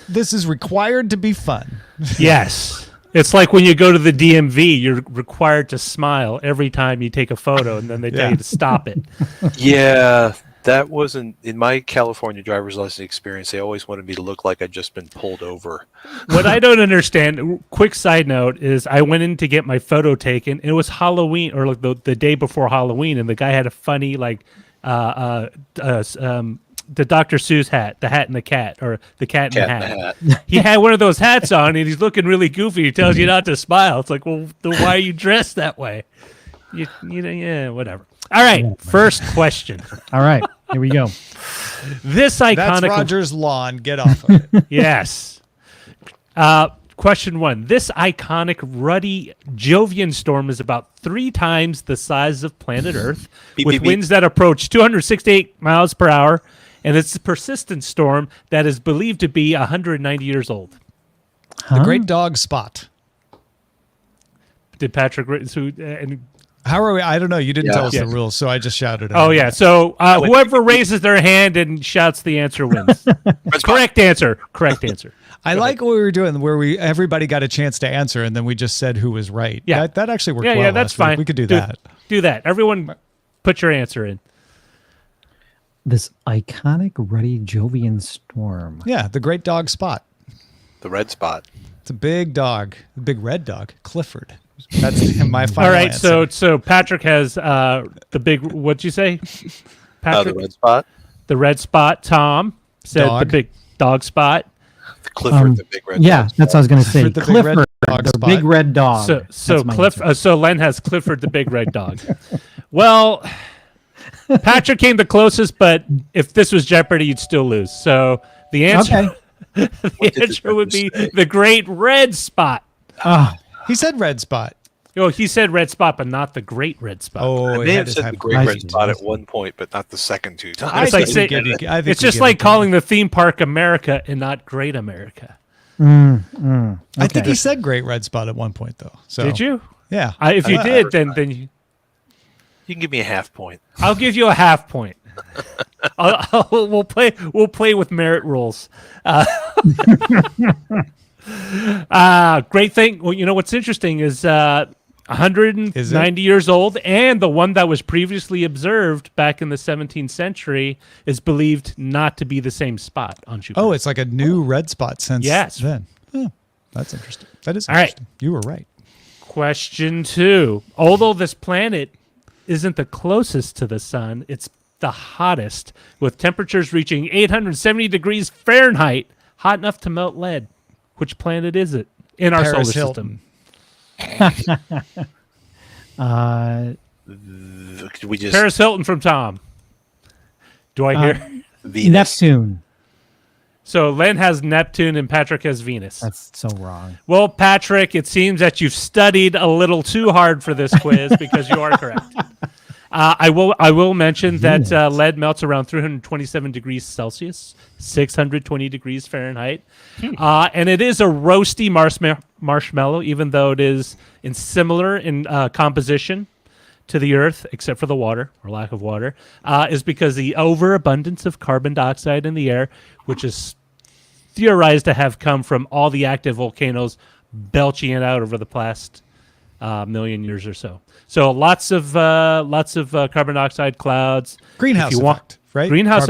This is required to be fun. Yes. It's like when you go to the DMV, you're required to smile every time you take a photo, and then they tell Yeah. you to stop it. Yeah, that wasn't in my California driver's license experience. They always wanted me to look like I'd just been pulled over. What I don't understand, quick side note, is I went in to get my photo taken. And it was Halloween, or like the day before Halloween, and the guy had a funny the Dr. Seuss hat, the hat and the cat, or the cat and Cat the in hat. the hat. He had one of those hats on, and he's looking really goofy. He tells you not to smile. It's like, well, then why are you dressed that way? You know, yeah, whatever. All right, first question. All right. Here we go. This That's iconic Roger's lawn. Get off of it. Yes. Question 1. This iconic ruddy Jovian storm is about 3 times the size of planet Earth, Beep, with beep, beep. winds that approach 268 miles per hour, and it's a persistent storm that is believed to be 190 years old. The Great Dog Spot. Did Patrick? And How are we? I don't know. You didn't Yeah. tell us Yes. the rules, so I just shouted. oh out. yeah. So whoever raises their hand and shouts the answer wins. Correct answer. Correct answer. I like what we were doing, where everybody got a chance to answer, and then we just said who was right. Yeah. that actually worked Yeah, well. yeah, that's last week. fine. We could do that. Do that. Everyone, put your answer in. This iconic ruddy Jovian storm. Yeah, the Great Dog Spot. The red spot. It's a big dog, a big red dog, Clifford. That's my final All right, answer. so Patrick has the big. What'd you say? The Patrick, red spot. the red spot. Tom said the Dog. big dog spot. The Clifford, the big red Yeah, dog that's what I was going to say. Clifford the big red Clifford, dog the spot. big red dog. So That's my Cliff. answer. So Len has Clifford the big red dog. Well, Patrick came the closest, but if this was Jeopardy, you'd still lose. So the answer, Okay. the answer would be the great red spot. Ah, He said red spot. Oh, he said red spot, but not the great red spot. Oh, I he may had have his said hype- the great I red see. spot at one point, but not the second 2 times. It's like think say- we give you- I think It's we just give like it to calling the theme park America and not Great America. I think okay. he said great red spot at one point, though. So Did you? Yeah. If you Uh, did, then you, You can give me a half point. I'll give you a half point. We'll play with merit rules. Great thing. Well, you know what's interesting is 190 years old, and the one that was previously observed back in the 17th century is believed not to be the same spot on Jupiter. Oh, it's like a new red spot since Yes. then. Oh, that's interesting. That is All right. interesting. You were right. Question 2. Although this planet isn't the closest to the sun, it's the hottest, with temperatures reaching 870 degrees Fahrenheit, hot enough to melt lead. Which planet is it in our Paris solar Hilton. system? We just Paris Hilton from Tom. Do I hear? Venus. Neptune. So Len has Neptune and Patrick has Venus. That's so wrong. Well, Patrick, it seems that you've studied a little too hard for this quiz because you are correct. I will mention that lead melts around 327 degrees Celsius, 620 degrees Fahrenheit, and it is a roasty marshmallow, even though it is similar in composition to the Earth, except for the water or lack of water, is because the overabundance of carbon dioxide in the air, which is theorized to have come from all the active volcanoes belching it out over the past million years or so. So lots of carbon dioxide clouds. Greenhouse If you want- effect, right? Greenhouse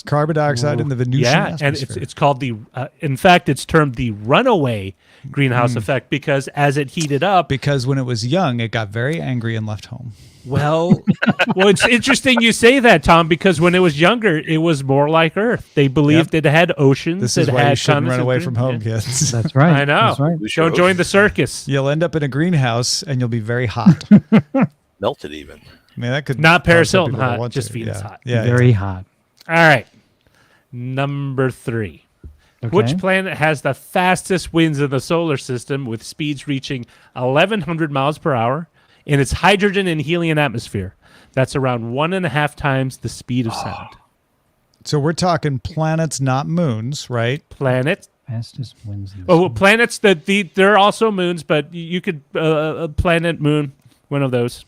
carbon dioxide in the Venusian yeah, and atmosphere. it's called the. In fact, it's termed the runaway greenhouse effect, because as it heated up, Because when it was young, it got very angry and left home. well, it's interesting you say that, Tom, because when it was younger, it was more like Earth. They believed it had oceans. This is it why had you shouldn't run continents. away from home, Yeah. kids. That's right. I know. That's right. Don't join the circus. You'll end up in a greenhouse and you'll be very hot. Melted even. I mean, that could Not cause Paris some Hilton people to hot, want just to. Venus Yeah. hot. Yeah, Very hot. All right. Number 3. Okay. Which planet has the fastest winds in the solar system with speeds reaching 1,100 miles per hour in its hydrogen and helium atmosphere? That's around 1.5 times the speed of sound. So we're talking planets, not moons, right? Planet. Fastest winds. in the Oh, sun. planets. There are also moons, but you could planet, moon, one of those.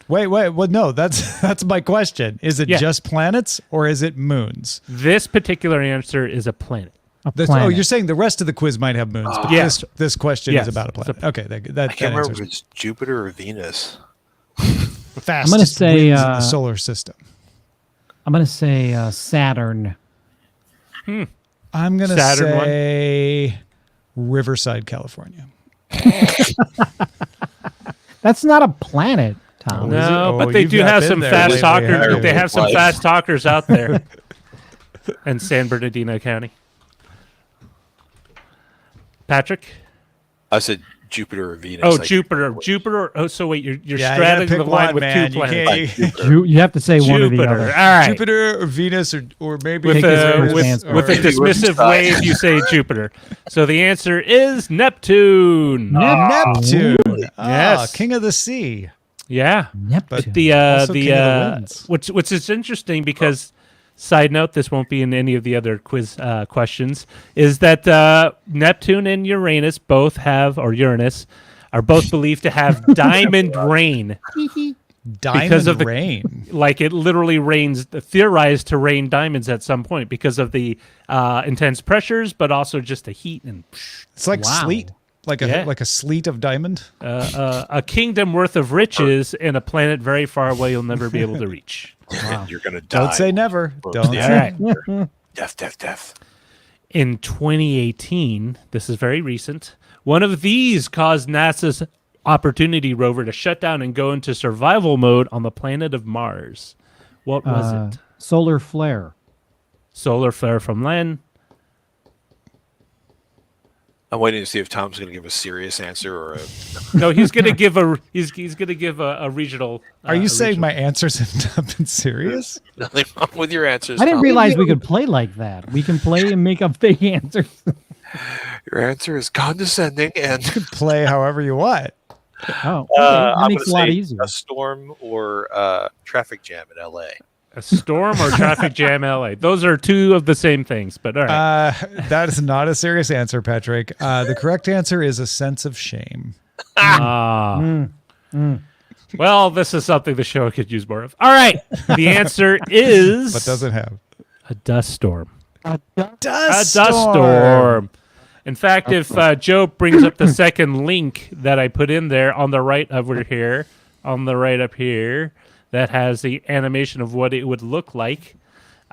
Wait. Well, no, that's my question. Is it Yeah. just planets or is it moons? This particular answer is a planet. A Oh, planet. you're saying the rest of the quiz might have moons, but Yeah. this question Yes. is about a planet. It's a- Okay, that I can't remember answers if it's Jupiter or Venus. fastest I'm gonna say, winds in the solar system. I'm going to say Saturn. I'm gonna Saturn one? say Riverside, California. That's not a planet, Tom. is it? No, Oh, but they you've do not have been some there fast lately, talkers. have you? They have some Life. fast talkers out there in San Bernardino County. Patrick? I said Jupiter or Venus. Oh, like- Jupiter. Oh, so wait, you're Yeah, you gotta straddling pick the line one, with man. two You planets. can't- You have to say one or the Jupiter. other. All right. Jupiter or Venus or maybe With Take his a first with, answer. with a Maybe dismissive Riverside. wave, you say Jupiter. So the answer is Neptune. Neptune. Yes. King of the sea. Yeah. Neptune. The Also king of the winds. which is interesting because side note, this won't be in any of the other quiz questions, is that Neptune and Uranus both have, or Uranus, are both believed to have diamond rain. Diamond Because of the- rain. Like it literally rains, theorized to rain diamonds at some point because of the intense pressures, but also just the heat and It's like Wow. sleet. Like Yeah. a sleet of diamond. a kingdom worth of riches in a planet very far away you'll never be able to reach. And you're gonna die. Don't say never. Don't Yeah. say All right. Death. In 2018, this is very recent, one of these caused NASA's Opportunity rover to shut down and go into survival mode on the planet of Mars. What was it? Solar flare. Solar flare from Len. I'm waiting to see if Tom's gonna give a serious answer or a. No, he's gonna give a he's gonna give a regional. Are you a saying regional- my answers have not been serious? Nothing wrong with your answers. I didn't Tom. realize we could play like that. We can play and make up fake answers. Your answer is condescending and. Play however you want. Oh, okay. That I'm makes it a gonna lot say easier. a storm or traffic jam in LA. a storm or traffic jam, LA? Those are two of the same things, but all right. That is not a serious answer, Patrick. The correct answer is a sense of shame. Well, this is something the show could use more of. All right, the answer is But doesn't have. a dust storm. Dust A dust storm. In fact, if Joe brings up the second link that I put in there on the right over here, on the right up here, that has the animation of what it would look like.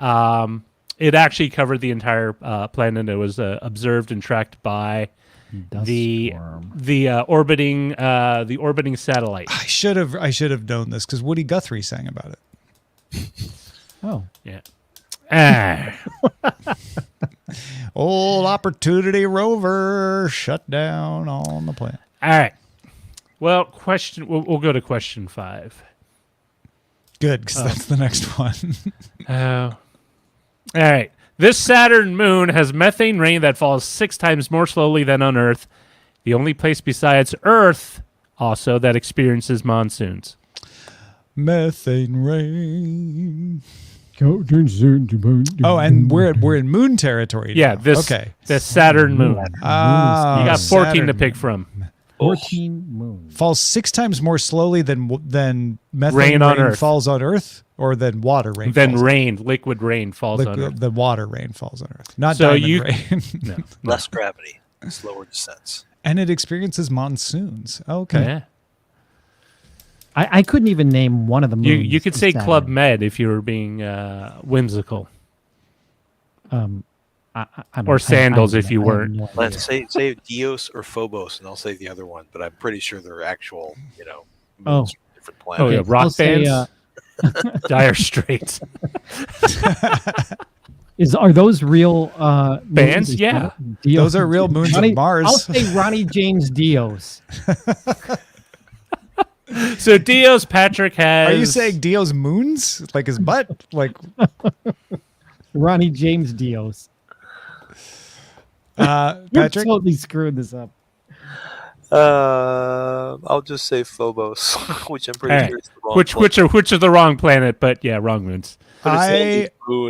It actually covered the entire planet. It was observed and tracked by Dust the storm. orbiting satellite. I should have known this because Woody Guthrie sang about it. Oh, Yeah. Ah. Old Opportunity rover shut down on the planet. All right. Well, we'll go to question 5. Good, because that's the next one. All right. This Saturn moon has methane rain that falls 6 times more slowly than on Earth. The only place besides Earth also that experiences monsoons. Methane rain. oh, Oh, and we're in moon territory. Yeah, now. this Saturn moon. You Ah, got 14 to Saturn pick from. 14 moons. falls 6 times more slowly than methane Rain on Earth. falls on Earth, or than water rain. Then falls rain, liquid rain falls on on Earth. the water rain falls on Earth, not So diamond you- rain. No. Less gravity, slower descents. And it experiences monsoons. Okay. Yeah. I couldn't even name one of the moons. You could in say Saturn. Club Med if you were being whimsical. don't- Or sandals if you I have weren't. no idea. Let's say Dios or Phobos, and I'll say the other one, but I'm pretty sure they're actual, Oh. moons from different Oh planets. yeah, I'll rock say, bands. Dire Straits. Are those real Bands? moons? Yeah. Dios- Those are real moons Ronnie- of Mars. I'll say Ronnie James Dios. So Dios Patrick has. Are you saying Dio's moons? Like his butt? Like Ronnie James Dios. You're Patrick? totally screwing this up. I'll just say Phobos, which I'm pretty All right. sure is the wrong which are the wrong planet? But yeah, wrong moons. But it's the I only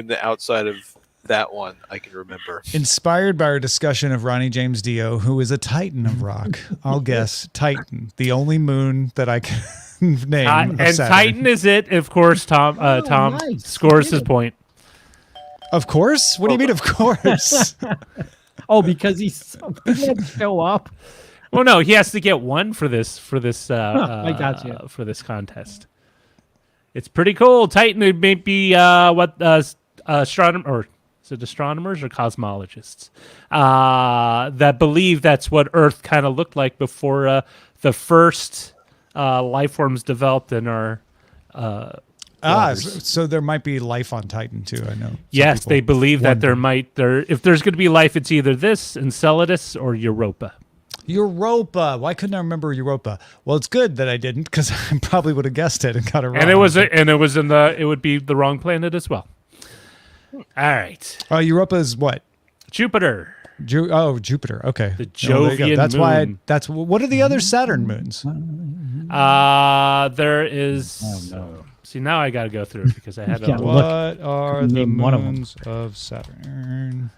moon outside of that one I can remember. inspired by our discussion of Ronnie James Dio, who is a titan of rock. I'll guess Titan, the only moon that I can name. of And Saturn. Titan is it? Of course, Tom. Tom nice. scores You his did it. point. Of course. What do you mean? Of course. Oh, because he didn't show up. Well, no, he has to get one for this. I got you. For this contest. It's pretty cool. Titan, it may be astronomer. Is it astronomers or cosmologists that believe that's what Earth kind of looked like before the first life forms developed in our waters. So there might be life on Titan too. I know. some Yes, people they believe that wonder. if there's going to be life, it's either this, Enceladus, or Europa. Europa. Why couldn't I remember Europa? Well, it's good that I didn't, because I probably would have guessed it and got it wrong. And it would be the wrong planet as well. All right, Europa is what? Jupiter. Jupiter. Okay. The Oh, there you go. Jovian That's why. moon. What are the other Saturn moons? There is. Oh, no. See, now I got to go through it because I had Yeah, a look. What are the Name one of 'em. moons of Saturn?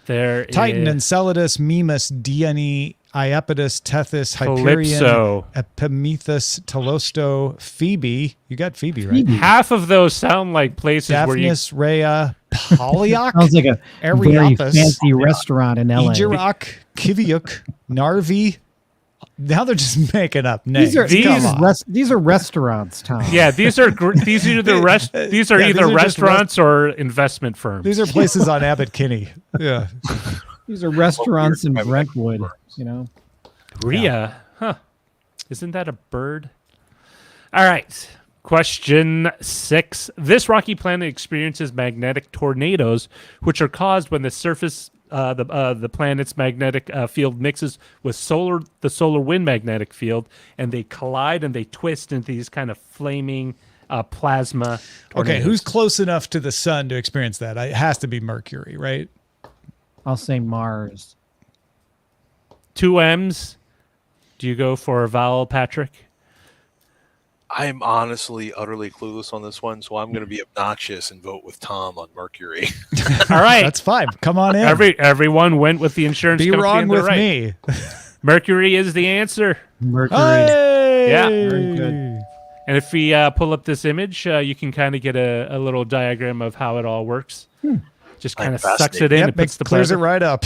there. Titan, is Enceladus, Mimas, Dione, Iapetus, Tethys, Hyperion, Calypso. Epimetheus, Telosto, Phoebe. You got Phoebe, right? Phoebe. Half of those sound like places where you. Daphnis, Rhea, Polyoc, Sounds like a very Areopagus, fancy restaurant in LA. Egerock, Kiviuk, Narvi. Now they're just making up names. These are restaurants, Tom. Yeah, these are either Yeah, either these are just restaurants or investment firms. These are places on Abbott Kinney. Yeah. These are restaurants in Brentwood. You know. Rhea, huh? Isn't that a bird? All right. Question 6. This rocky planet experiences magnetic tornadoes, which are caused when the surface, the planet's magnetic field mixes with the solar wind magnetic field, and they collide and they twist into these kind of flaming plasma. Okay, tornadoes. who's close enough to the sun to experience that? It has to be Mercury, right? I'll say Mars. 2 M's? Do you go for a vowel, Patrick? I'm honestly utterly clueless on this one, so I'm going to be obnoxious and vote with Tom on Mercury. All right. That's fine. Come on in. Everyone went with the insurance Be company. wrong and they're with right. me. Mercury is the answer. Mercury. Hey! Yeah. Very good. And if we pull up this image, you can kind of get a little diagram of how it all works. Just kind of sucks it in Yep, and puts the clears it plasma. right up.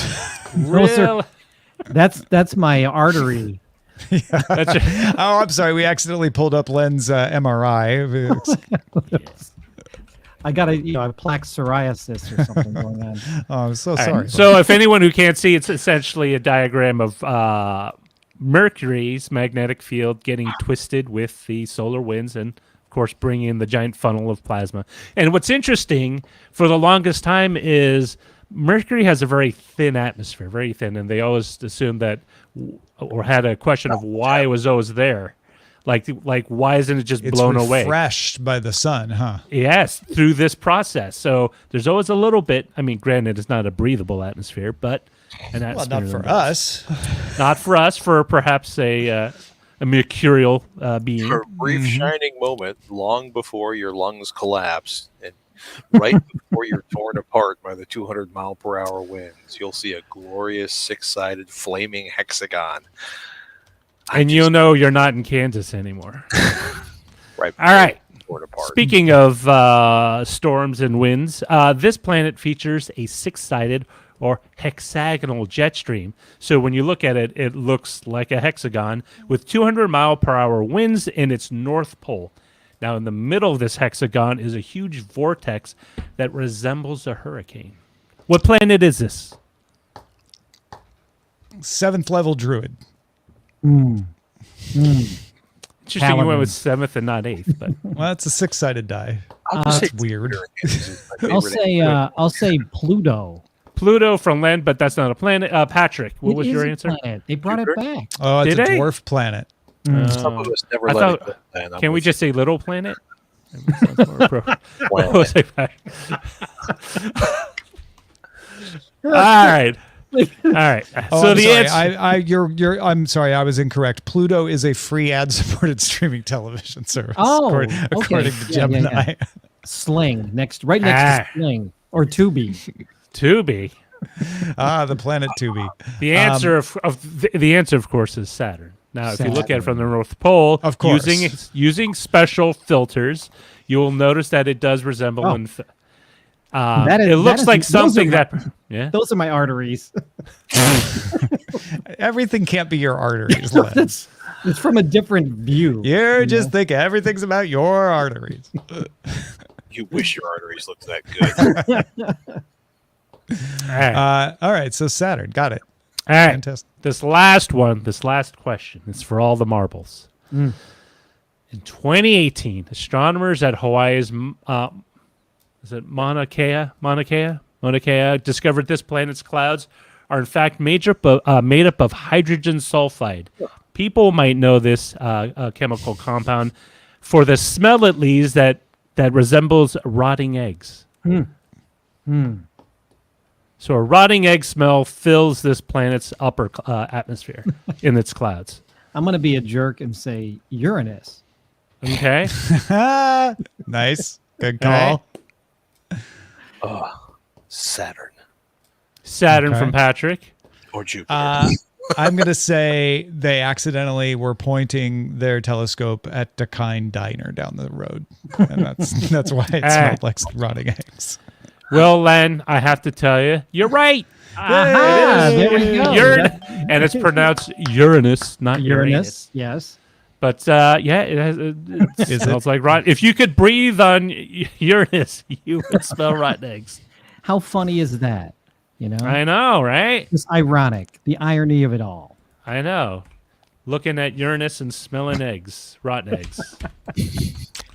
Those are- Real- That's my artery. That's a- Oh, I'm sorry. We accidentally pulled up Len's MRI. I got a plaque psoriasis or something going on. Oh, I'm so all right. sorry. So if anyone who can't see, it's essentially a diagram of Mercury's magnetic field getting twisted with the solar winds and, of course, bringing in the giant funnel of plasma. And what's interesting for the longest time is Mercury has a very thin atmosphere, very thin, and they always assumed that, or had a question of why it was always there. Like why isn't it just It's blown away? refreshed by the sun, huh? Yes, through this process. So there's always a little bit. I mean, granted, it's not a breathable atmosphere, but an Well, atmosphere. not for nonetheless. us. Not for us. For perhaps a mercurial being. For a brief shining moment, long before your lungs collapse, and right before you're torn apart by the 200-mile-per-hour winds, you'll see a glorious six-sided flaming hexagon. And you'll know you're not in Kansas anymore. Right. All right. Torn apart. Speaking of storms and winds, this planet features a six-sided or hexagonal jet stream. So when you look at it, it looks like a hexagon with 200-mile-per-hour winds in its north pole. Now, in the middle of this hexagon is a huge vortex that resembles a hurricane. What planet is this? 7th level druid. Interesting, you went with Paladin. 7th and not 8th, but Well, it's a 6-sided die. That's weird. I'll say Pluto. Pluto from Len, but that's not a planet. Patrick, what It was is your a answer? planet. They brought it back. Oh, it's Did a they? dwarf planet. Some of us never I let thought- it go. Man, I'm Can we with just say little planet? That sounds more appropriate. Planet. What was I back? All right. All right. Oh, So I'm the sorry. answer. I'm sorry. I was incorrect. Pluto is a free ad-supported streaming television service. Oh, according, okay. according to Yeah, yeah, Gemini. yeah. Sling right next to Sling or Tubi. Tubi. The planet Tubi. The answer the answer, of course, is Saturn. Now, if you look at it from the North Pole, Of course. using special filters, you will notice that it does resemble. Oh. That is- it looks that like is- those something are that. Yeah. Those are my arteries. Everything can't be your arteries. Len. it's from a different view. You're just thinking everything's about your arteries. You wish your arteries looked that good. All right. All right, so Saturn, got it. All right. Fantastic. This last question is for all the marbles. In 2018, astronomers at Hawaii's is it Mauna Kea discovered this planet's clouds are in fact made up of hydrogen sulfide. People might know this chemical compound for the smell it leaves that resembles rotting eggs. So a rotting egg smell fills this planet's upper atmosphere in its clouds. I'm going to be a jerk and say Uranus. Okay. Nice. Good call. Saturn Saturn Okay. from Patrick. or Jupiter. I'm going to say they accidentally were pointing their telescope at Dakine Diner down the road. And that's why it smelled like rotting eggs. Well, Len, I have to tell you, you're right. Aha, there we go. And it's pronounced Uranus, not Uranus. Uranus, yes. But yeah, it smells like rotten. If you could breathe on Uranus, you would smell rotten eggs. How funny is that? You know, I know, right? it's ironic. The irony of it all. I know. Looking at Uranus and smelling eggs, rotten eggs.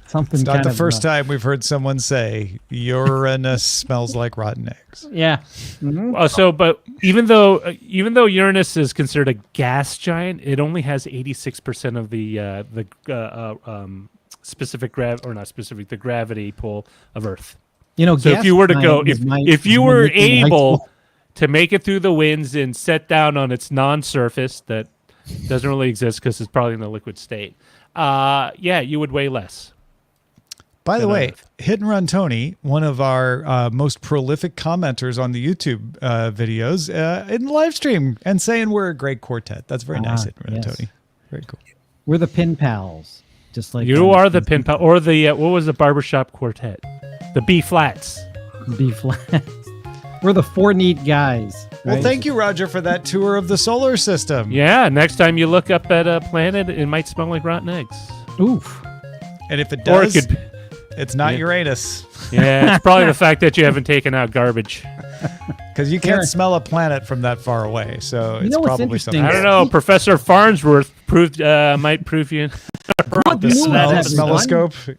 Something. It's not kind the of, first time we've heard someone say Uranus smells like rotten eggs. Yeah. But even though Uranus is considered a gas giant, it only has 86% of the the gravity pull of Earth. You know, So if gas you were to go, giant is my- if you my were nickname in high able school. to make it through the winds and set down on its non-surface that doesn't really exist because it's probably in the liquid state, yeah, you would weigh less. By the Than way, Earth. Hit and Run Tony, one of our most prolific commenters on the YouTube videos, in the live stream and saying we're a great quartet. That's very nice, Hit and Run yes. Tony. Very cool. We're the pin pals, just like You are the pin pal, or the what was the barbershop quartet? The B flats. B flat. We're the four neat guys. Well, right? thank you, Roger, for that tour of the solar system. Yeah, next time you look up at a planet, it might smell like rotten eggs. Oof. And if it Or it does, could, it's not yeah. Uranus. yeah, it's probably the fact that you haven't taken out garbage. Because you can't Sure. smell a planet from that far away. So it's know what's probably interesting? something. I don't know. Professor Farnsworth might prove you. Good The news, smell, everyone. smelloscope.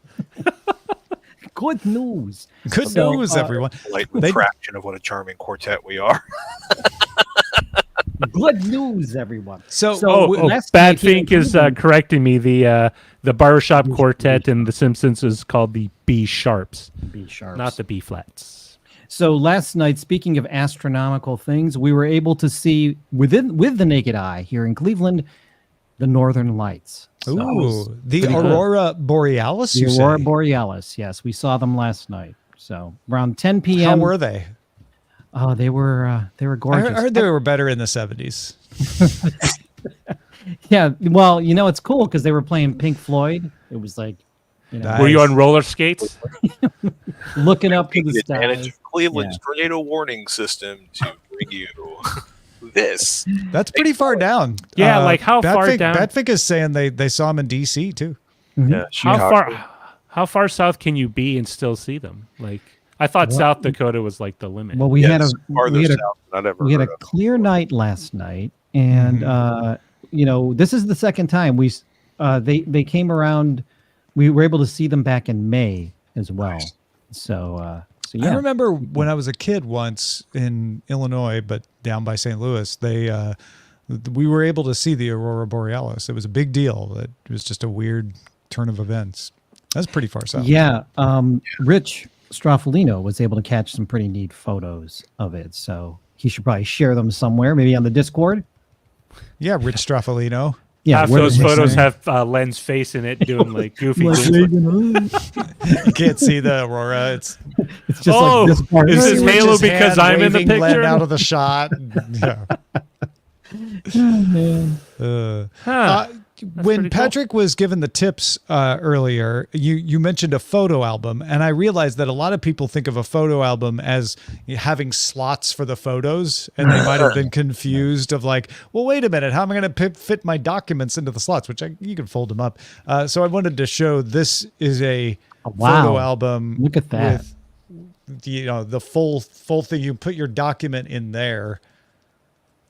Good news. Good So, news, everyone. Light They- fraction of what a charming quartet we are. Good news, everyone. So, last Bad night here in Fink is Cleveland- correcting me. The barbershop quartet in The Simpsons is called the B sharps, B sharps. not the B flats. So last night, speaking of astronomical things, we were able to see with the naked eye here in Cleveland the Northern Lights. So it was ooh, the pretty cool. Aurora Borealis. The You Aurora say? Borealis. Yes, we saw them last night. So around 10 p.m. How were they? Oh, they were I gorgeous. heard they were better in the 70s. Yeah, well, you know, it's cool because they were playing Pink Floyd. It was like, you know, Nice. Were you on roller skates? looking up to the The advantage stars. of Cleveland's tornado warning system to bring you this. That's pretty far down. Yeah, like how far Batfink, down? Batfink is saying they saw him in DC too. Yeah, How far south can you be and still see them? Like I thought South Dakota was like the limit. Well, we had a farther we had a, south than I'd ever we had a heard of. clear night last night, and this is the second time they came around. We were able to see them back in May as well. So yeah. I remember when I was a kid once in Illinois, but down by St. Louis, we were able to see the Aurora Borealis. It was a big deal. It was just a weird turn of events. That's pretty far south. Yeah. Rich Straffolino was able to catch some pretty neat photos of it. So he should probably share them somewhere, maybe on the Discord. Yeah, Rich Straffolino. Yeah, Half where those does he photos say? have Len's face in it doing like goofy. Like things. Reagan, You can't see the Aurora. It's It's just Oh, like this part. is this Rich's Halo because hand I'm in the waving Len picture? out of the shot. Yeah. Man. When pretty cool. Patrick was given the tips earlier, you mentioned a photo album, and I realized that a lot of people think of a photo album as having slots for the photos, and they might have been confused of like, well, wait a minute, how am I going to fit my documents into the slots? Which you can fold them up. So I wanted to show this is a Wow. photo album. Look at that. With, the full thing. You put your document in there.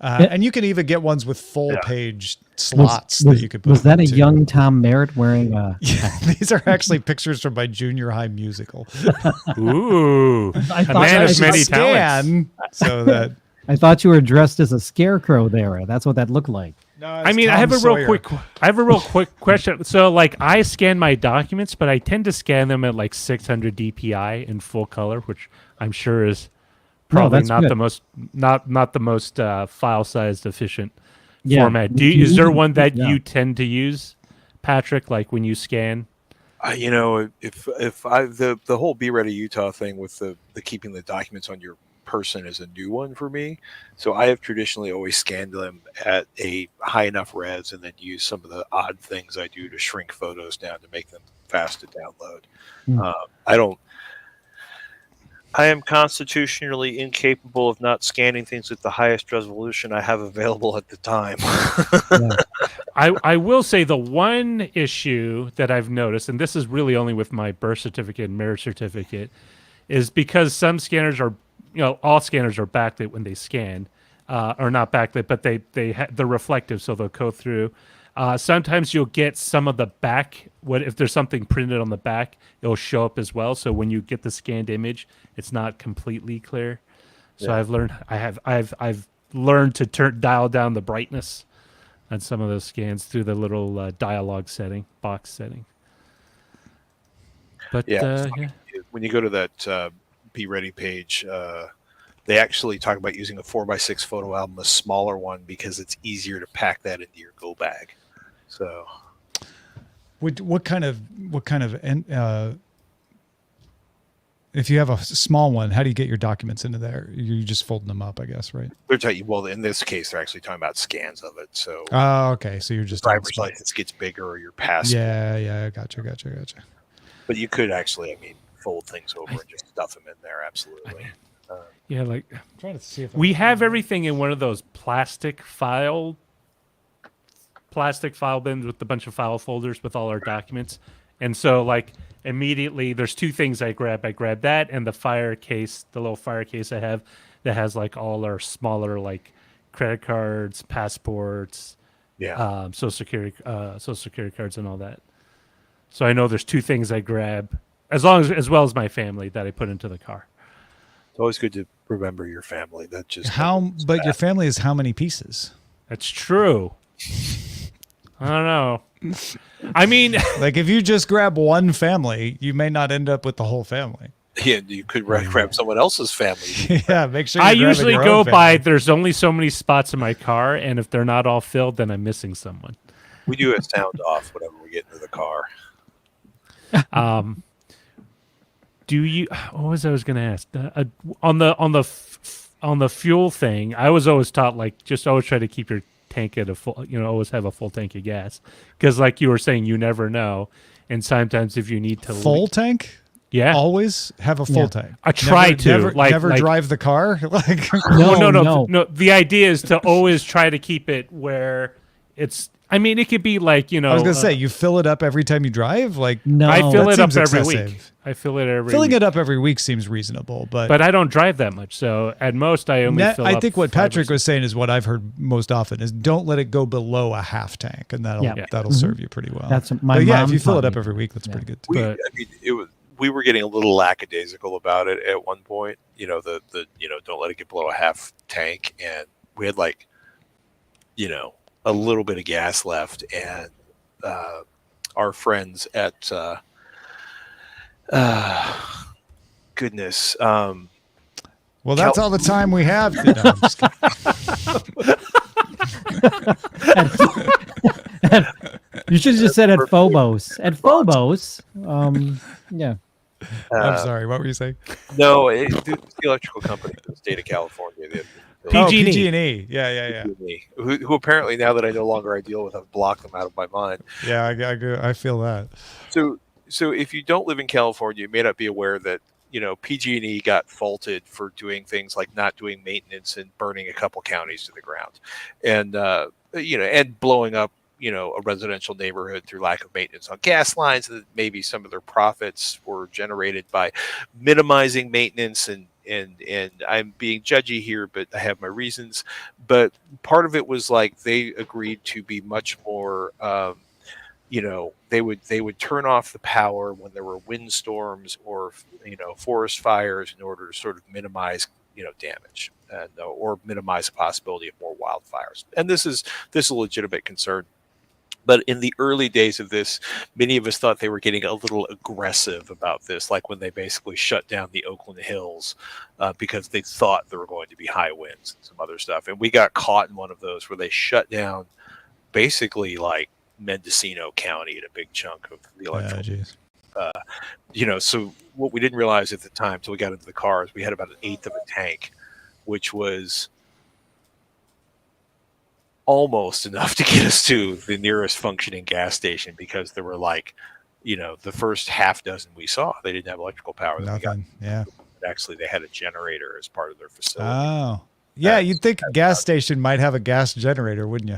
And you can even get ones with full page slots that you could put. Was that a into. young Tom Merritt wearing a? Yeah, these are actually pictures from my junior high musical. Ooh, I a thought man that of was many a talents. So that I thought you were dressed as a scarecrow there. That's what that looked like. no, I mean, I have a real quick question. So, like, I scan my documents, but I tend to scan them at like 600 DPI in full color, which I'm sure is probably that's not good. the most not the most file sized efficient Yeah. format. Is there one that Yeah. you tend to use, Patrick? Like when you scan? If I the whole Be Ready Utah thing with the keeping the documents on your person is a new one for me. So I have traditionally always scanned them at a high enough res and then use some of the odd things I do to shrink photos down to make them fast to download. I am constitutionally incapable of not scanning things at the highest resolution I have available at the time. I will say the one issue that I've noticed, and this is really only with my birth certificate and marriage certificate, is because some scanners are, all scanners are backlit when they scan, or not backlit, but they're reflective, so they'll go through. Sometimes you'll get some of the back. If there's something printed on the back, it'll show up as well. So when you get the scanned image, it's not completely clear. So I've learned. I've learned to dial down the brightness on some of those scans through the little dialogue box setting. But when you go to that Be Ready page, they actually talk about using a 4x6 photo album, a smaller one, because it's easier to pack that into your go bag. So, what kind of if you have a small one, how do you get your documents into there? You just folding them up, I guess, right? they're talking, well, in this case, they're actually talking about scans of it. So, Oh, okay. So you're just driver's license gets bigger or your passport. Yeah, gotcha. But you could actually, fold things over and just stuff them in there. Absolutely. like I'm trying to see if we have everything in one of those plastic file bins with a bunch of file folders with all our documents. And so like immediately there's two things I grab. I grab that and the little fire case I have that has like all our smaller like credit cards, passports, social security cards and all that. So I know there's two things I grab as well as my family that I put into the car. It's always good to remember your family. That just but your family is how many pieces? That's true. I don't know. I mean, like if you just grab one family, you may not end up with the whole family. Yeah, you could grab someone else's family. Yeah, make sure. I usually go by there's only so many spots in my car, and if they're not all filled, then I'm missing someone. We do a sound off whenever we get into the car. Do you? What was I going to ask? On the fuel thing, I was always taught like just always try to keep your tank at a full. Always have a full tank of gas because, like you were saying, you never know, and sometimes if you need to full tank. Yeah, always have a full tank. I try to never drive the car. Like no. The idea is to always try to keep it where it's. I mean, it could be like, I was gonna say, you fill it up every time you drive. Like, No, I fill that it up seems every excessive. week. I fill it every Filling week. it up every week seems reasonable, but I don't drive that much, so at most I only fill up. I think what 5 or Patrick was saying is what I've heard most often is don't let it go below a half tank, and that'll Yeah. that'll serve you pretty well. That's my but yeah, mom if you fill it taught up me. every week, that's pretty good too. But- I mean, we were getting a little lackadaisical about it at one point. You know, the don't let it get below a half tank, and we had like, a little bit of gas left, and our friends at goodness. Well, that's all the time we have. No, I'm just kidding. You should have just said at Phobos. At Phobos, yeah. I'm sorry. What were you saying? No, it's the electrical company in the state of California. PG&E. Oh, PG&E. Yeah. PG&E, who apparently, now that I no longer I deal with, I've blocked them out of my mind. Yeah, I feel that. So if you don't live in California, you may not be aware that PG&E got faulted for doing things like not doing maintenance and burning a couple counties to the ground, and and blowing up a residential neighborhood through lack of maintenance on gas lines. And maybe some of their profits were generated by minimizing maintenance, and I'm being judgy here, but I have my reasons. But part of it was like they agreed to be much more. They would turn off the power when there were windstorms or forest fires in order to sort of minimize damage and or minimize the possibility of more wildfires. And this is a legitimate concern. But in the early days of this, many of us thought they were getting a little aggressive about this, like when they basically shut down the Oakland Hills because they thought there were going to be high winds and some other stuff. And we got caught in one of those where they shut down basically like Mendocino County in a big chunk of the electrical. So what we didn't realize at the time till we got into the cars, we had about 1/8 of a tank, which was almost enough to get us to the nearest functioning gas station, because there were like, the first half dozen we saw, they didn't have electrical power. Nothing. Yeah. Actually, they had a generator as part of their facility. Oh, yeah. You'd think a gas station might have a gas generator, wouldn't you?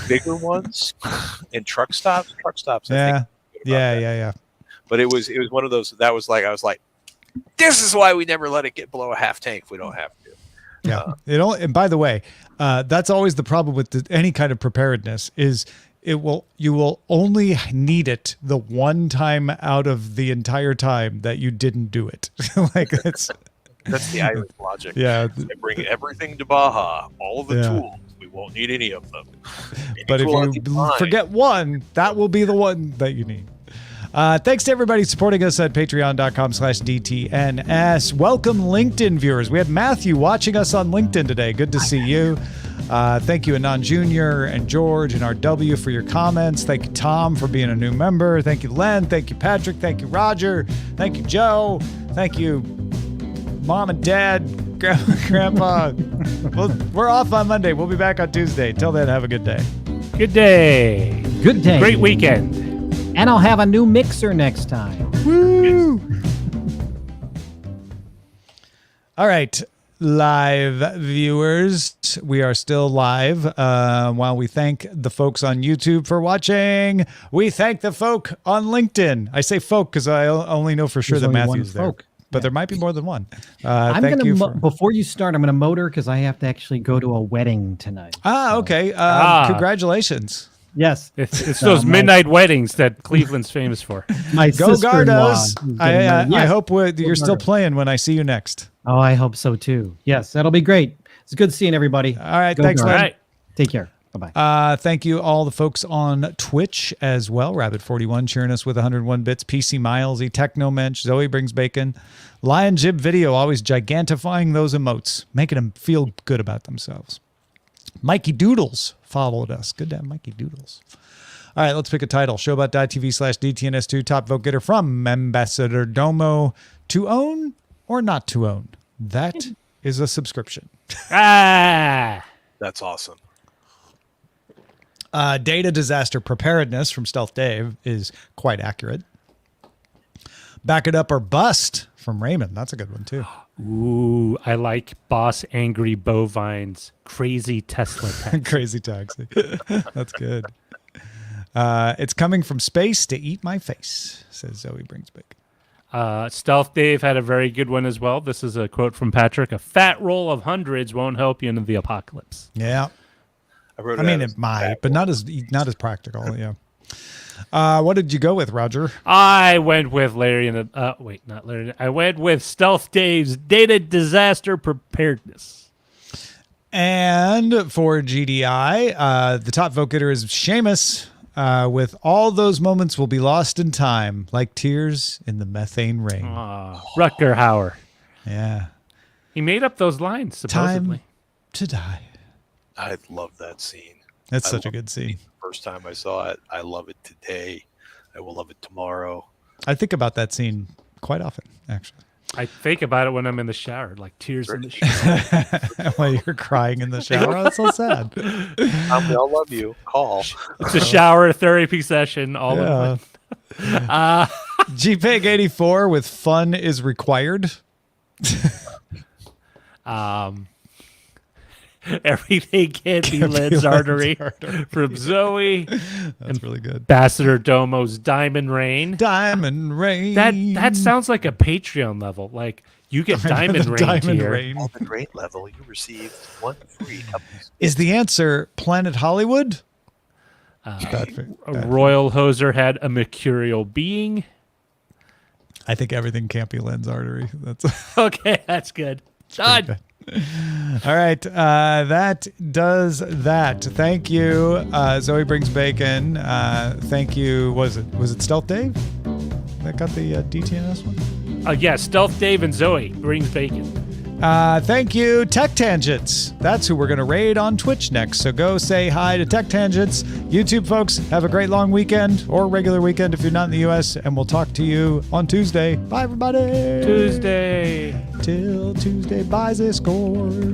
Bigger ones and truck stops. Yeah. I think. Yeah. But it was one of those that was like, I was like, this is why we never let it get below a half tank if we don't have to. Yeah. And by the way, that's always the problem with any kind of preparedness is you will only need it the one time out of the entire time that you didn't do it. Like that's the Irish logic. Yeah. They bring everything to Baja, all the tools. We won't need any of them. But if you forget one, that will be the one that you need. Thanks to everybody supporting us at patreon.com/DTNS. Welcome LinkedIn viewers. We had Matthew watching us on LinkedIn today. Good to see you. Thank you, Anand Jr. and George and RW for your comments. Thank you, Tom, for being a new member. Thank you, Len. Thank you, Patrick. Thank you, Roger. Thank you, Joe. Thank you, Mom and Dad, Grandpa. We're off on Monday. We'll be back on Tuesday. Till then, have a good day. Good day. Good day. Great weekend. And I'll have a new mixer next time. Woo! All right, live viewers. We are still live. While we thank the folks on YouTube for watching, we thank the folk on LinkedIn. I say folk because I only know for sure There's that only one Matthew's there. folk. But there might be more than one. I'm Thank you gonna before you start, I'm gonna motor because I have to actually go to a wedding tonight. Okay. Congratulations. Yes, It's those midnight weddings that Cleveland's famous for. my Go sister-in-law Gardos. is getting I married. hope you're still Gardos. playing when I see you next. Oh, I hope so too. Yes, that'll be great. It's good seeing everybody. All right. Go Thanks, Gardos. Len. All right. Take care. Bye-bye. Thank you all the folks on Twitch as well. Rabbit41 cheering us with 101 bits. PC Miles, Technomensch, Zoe Brings Bacon. Lion Jib Video always gigantifying those emotes, making them feel good about themselves. Mikey Doodles followed us. Good to have Mikey Doodles. All right, let's pick a title. Showbot.tv/DTNS2 top vote getter from Ambassador Domo. To own or not to own? That is a subscription. Ah. That's awesome. Data disaster preparedness from Stealth Dave is quite accurate. Back it up or bust from Raymond. That's a good one too. Ooh, I like Boss Angry Bovines. Crazy Tesla taxi. Crazy taxi. That's good. It's coming from space to eat my face, says Zoe Brings Bacon. Stealth Dave had a very good one as well. This is a quote from Patrick. A fat roll of hundreds won't help you in the apocalypse. Yeah. I mean, it might, but not as practical. Yeah. What did you go with, Roger? I went with Larry and not Larry. I went with Stealth Dave's Data Disaster Preparedness. And for GDI, the top vote getter is Seamus. With all those moments will be lost in time, like tears in the methane rain. Rutger Hauer. Yeah. He made up those lines, supposedly. Time to die. I love that scene. That's such a good scene. First time I saw it, I love it today. I will love it tomorrow. I think about that scene quite often, actually. I think about it when I'm in the shower, like tears in the shower. While you're crying in the shower. Oh, that's so sad. I love you. Call. It's a shower therapy session. All in one. GPEG84 with fun is required. Everything can't be Len's artery from Zoe. That's really good. Ambassador Domo's Diamond Rain. Diamond Rain. That sounds like a Patreon level. Like you get Diamond Rain Diamond tier. Rain. On the great level, you received 1 free cup. Is the answer Planet Hollywood? Royal Hoser had a mercurial being. I think everything can't be Len's artery. That's Okay, that's good. Done. All right, that does that. Thank you, Zoe Brings Bacon. Thank you. Was it Stealth Dave that got the DTNS one? Yeah, Stealth Dave and Zoe Brings Bacon. Thank you, Tech Tangents. That's who we're going to raid on Twitch next. So go say hi to Tech Tangents. YouTube folks, have a great long weekend or regular weekend if you're not in the U.S. And we'll talk to you on Tuesday. Bye, everybody. Tuesday. Till Tuesday buys a score.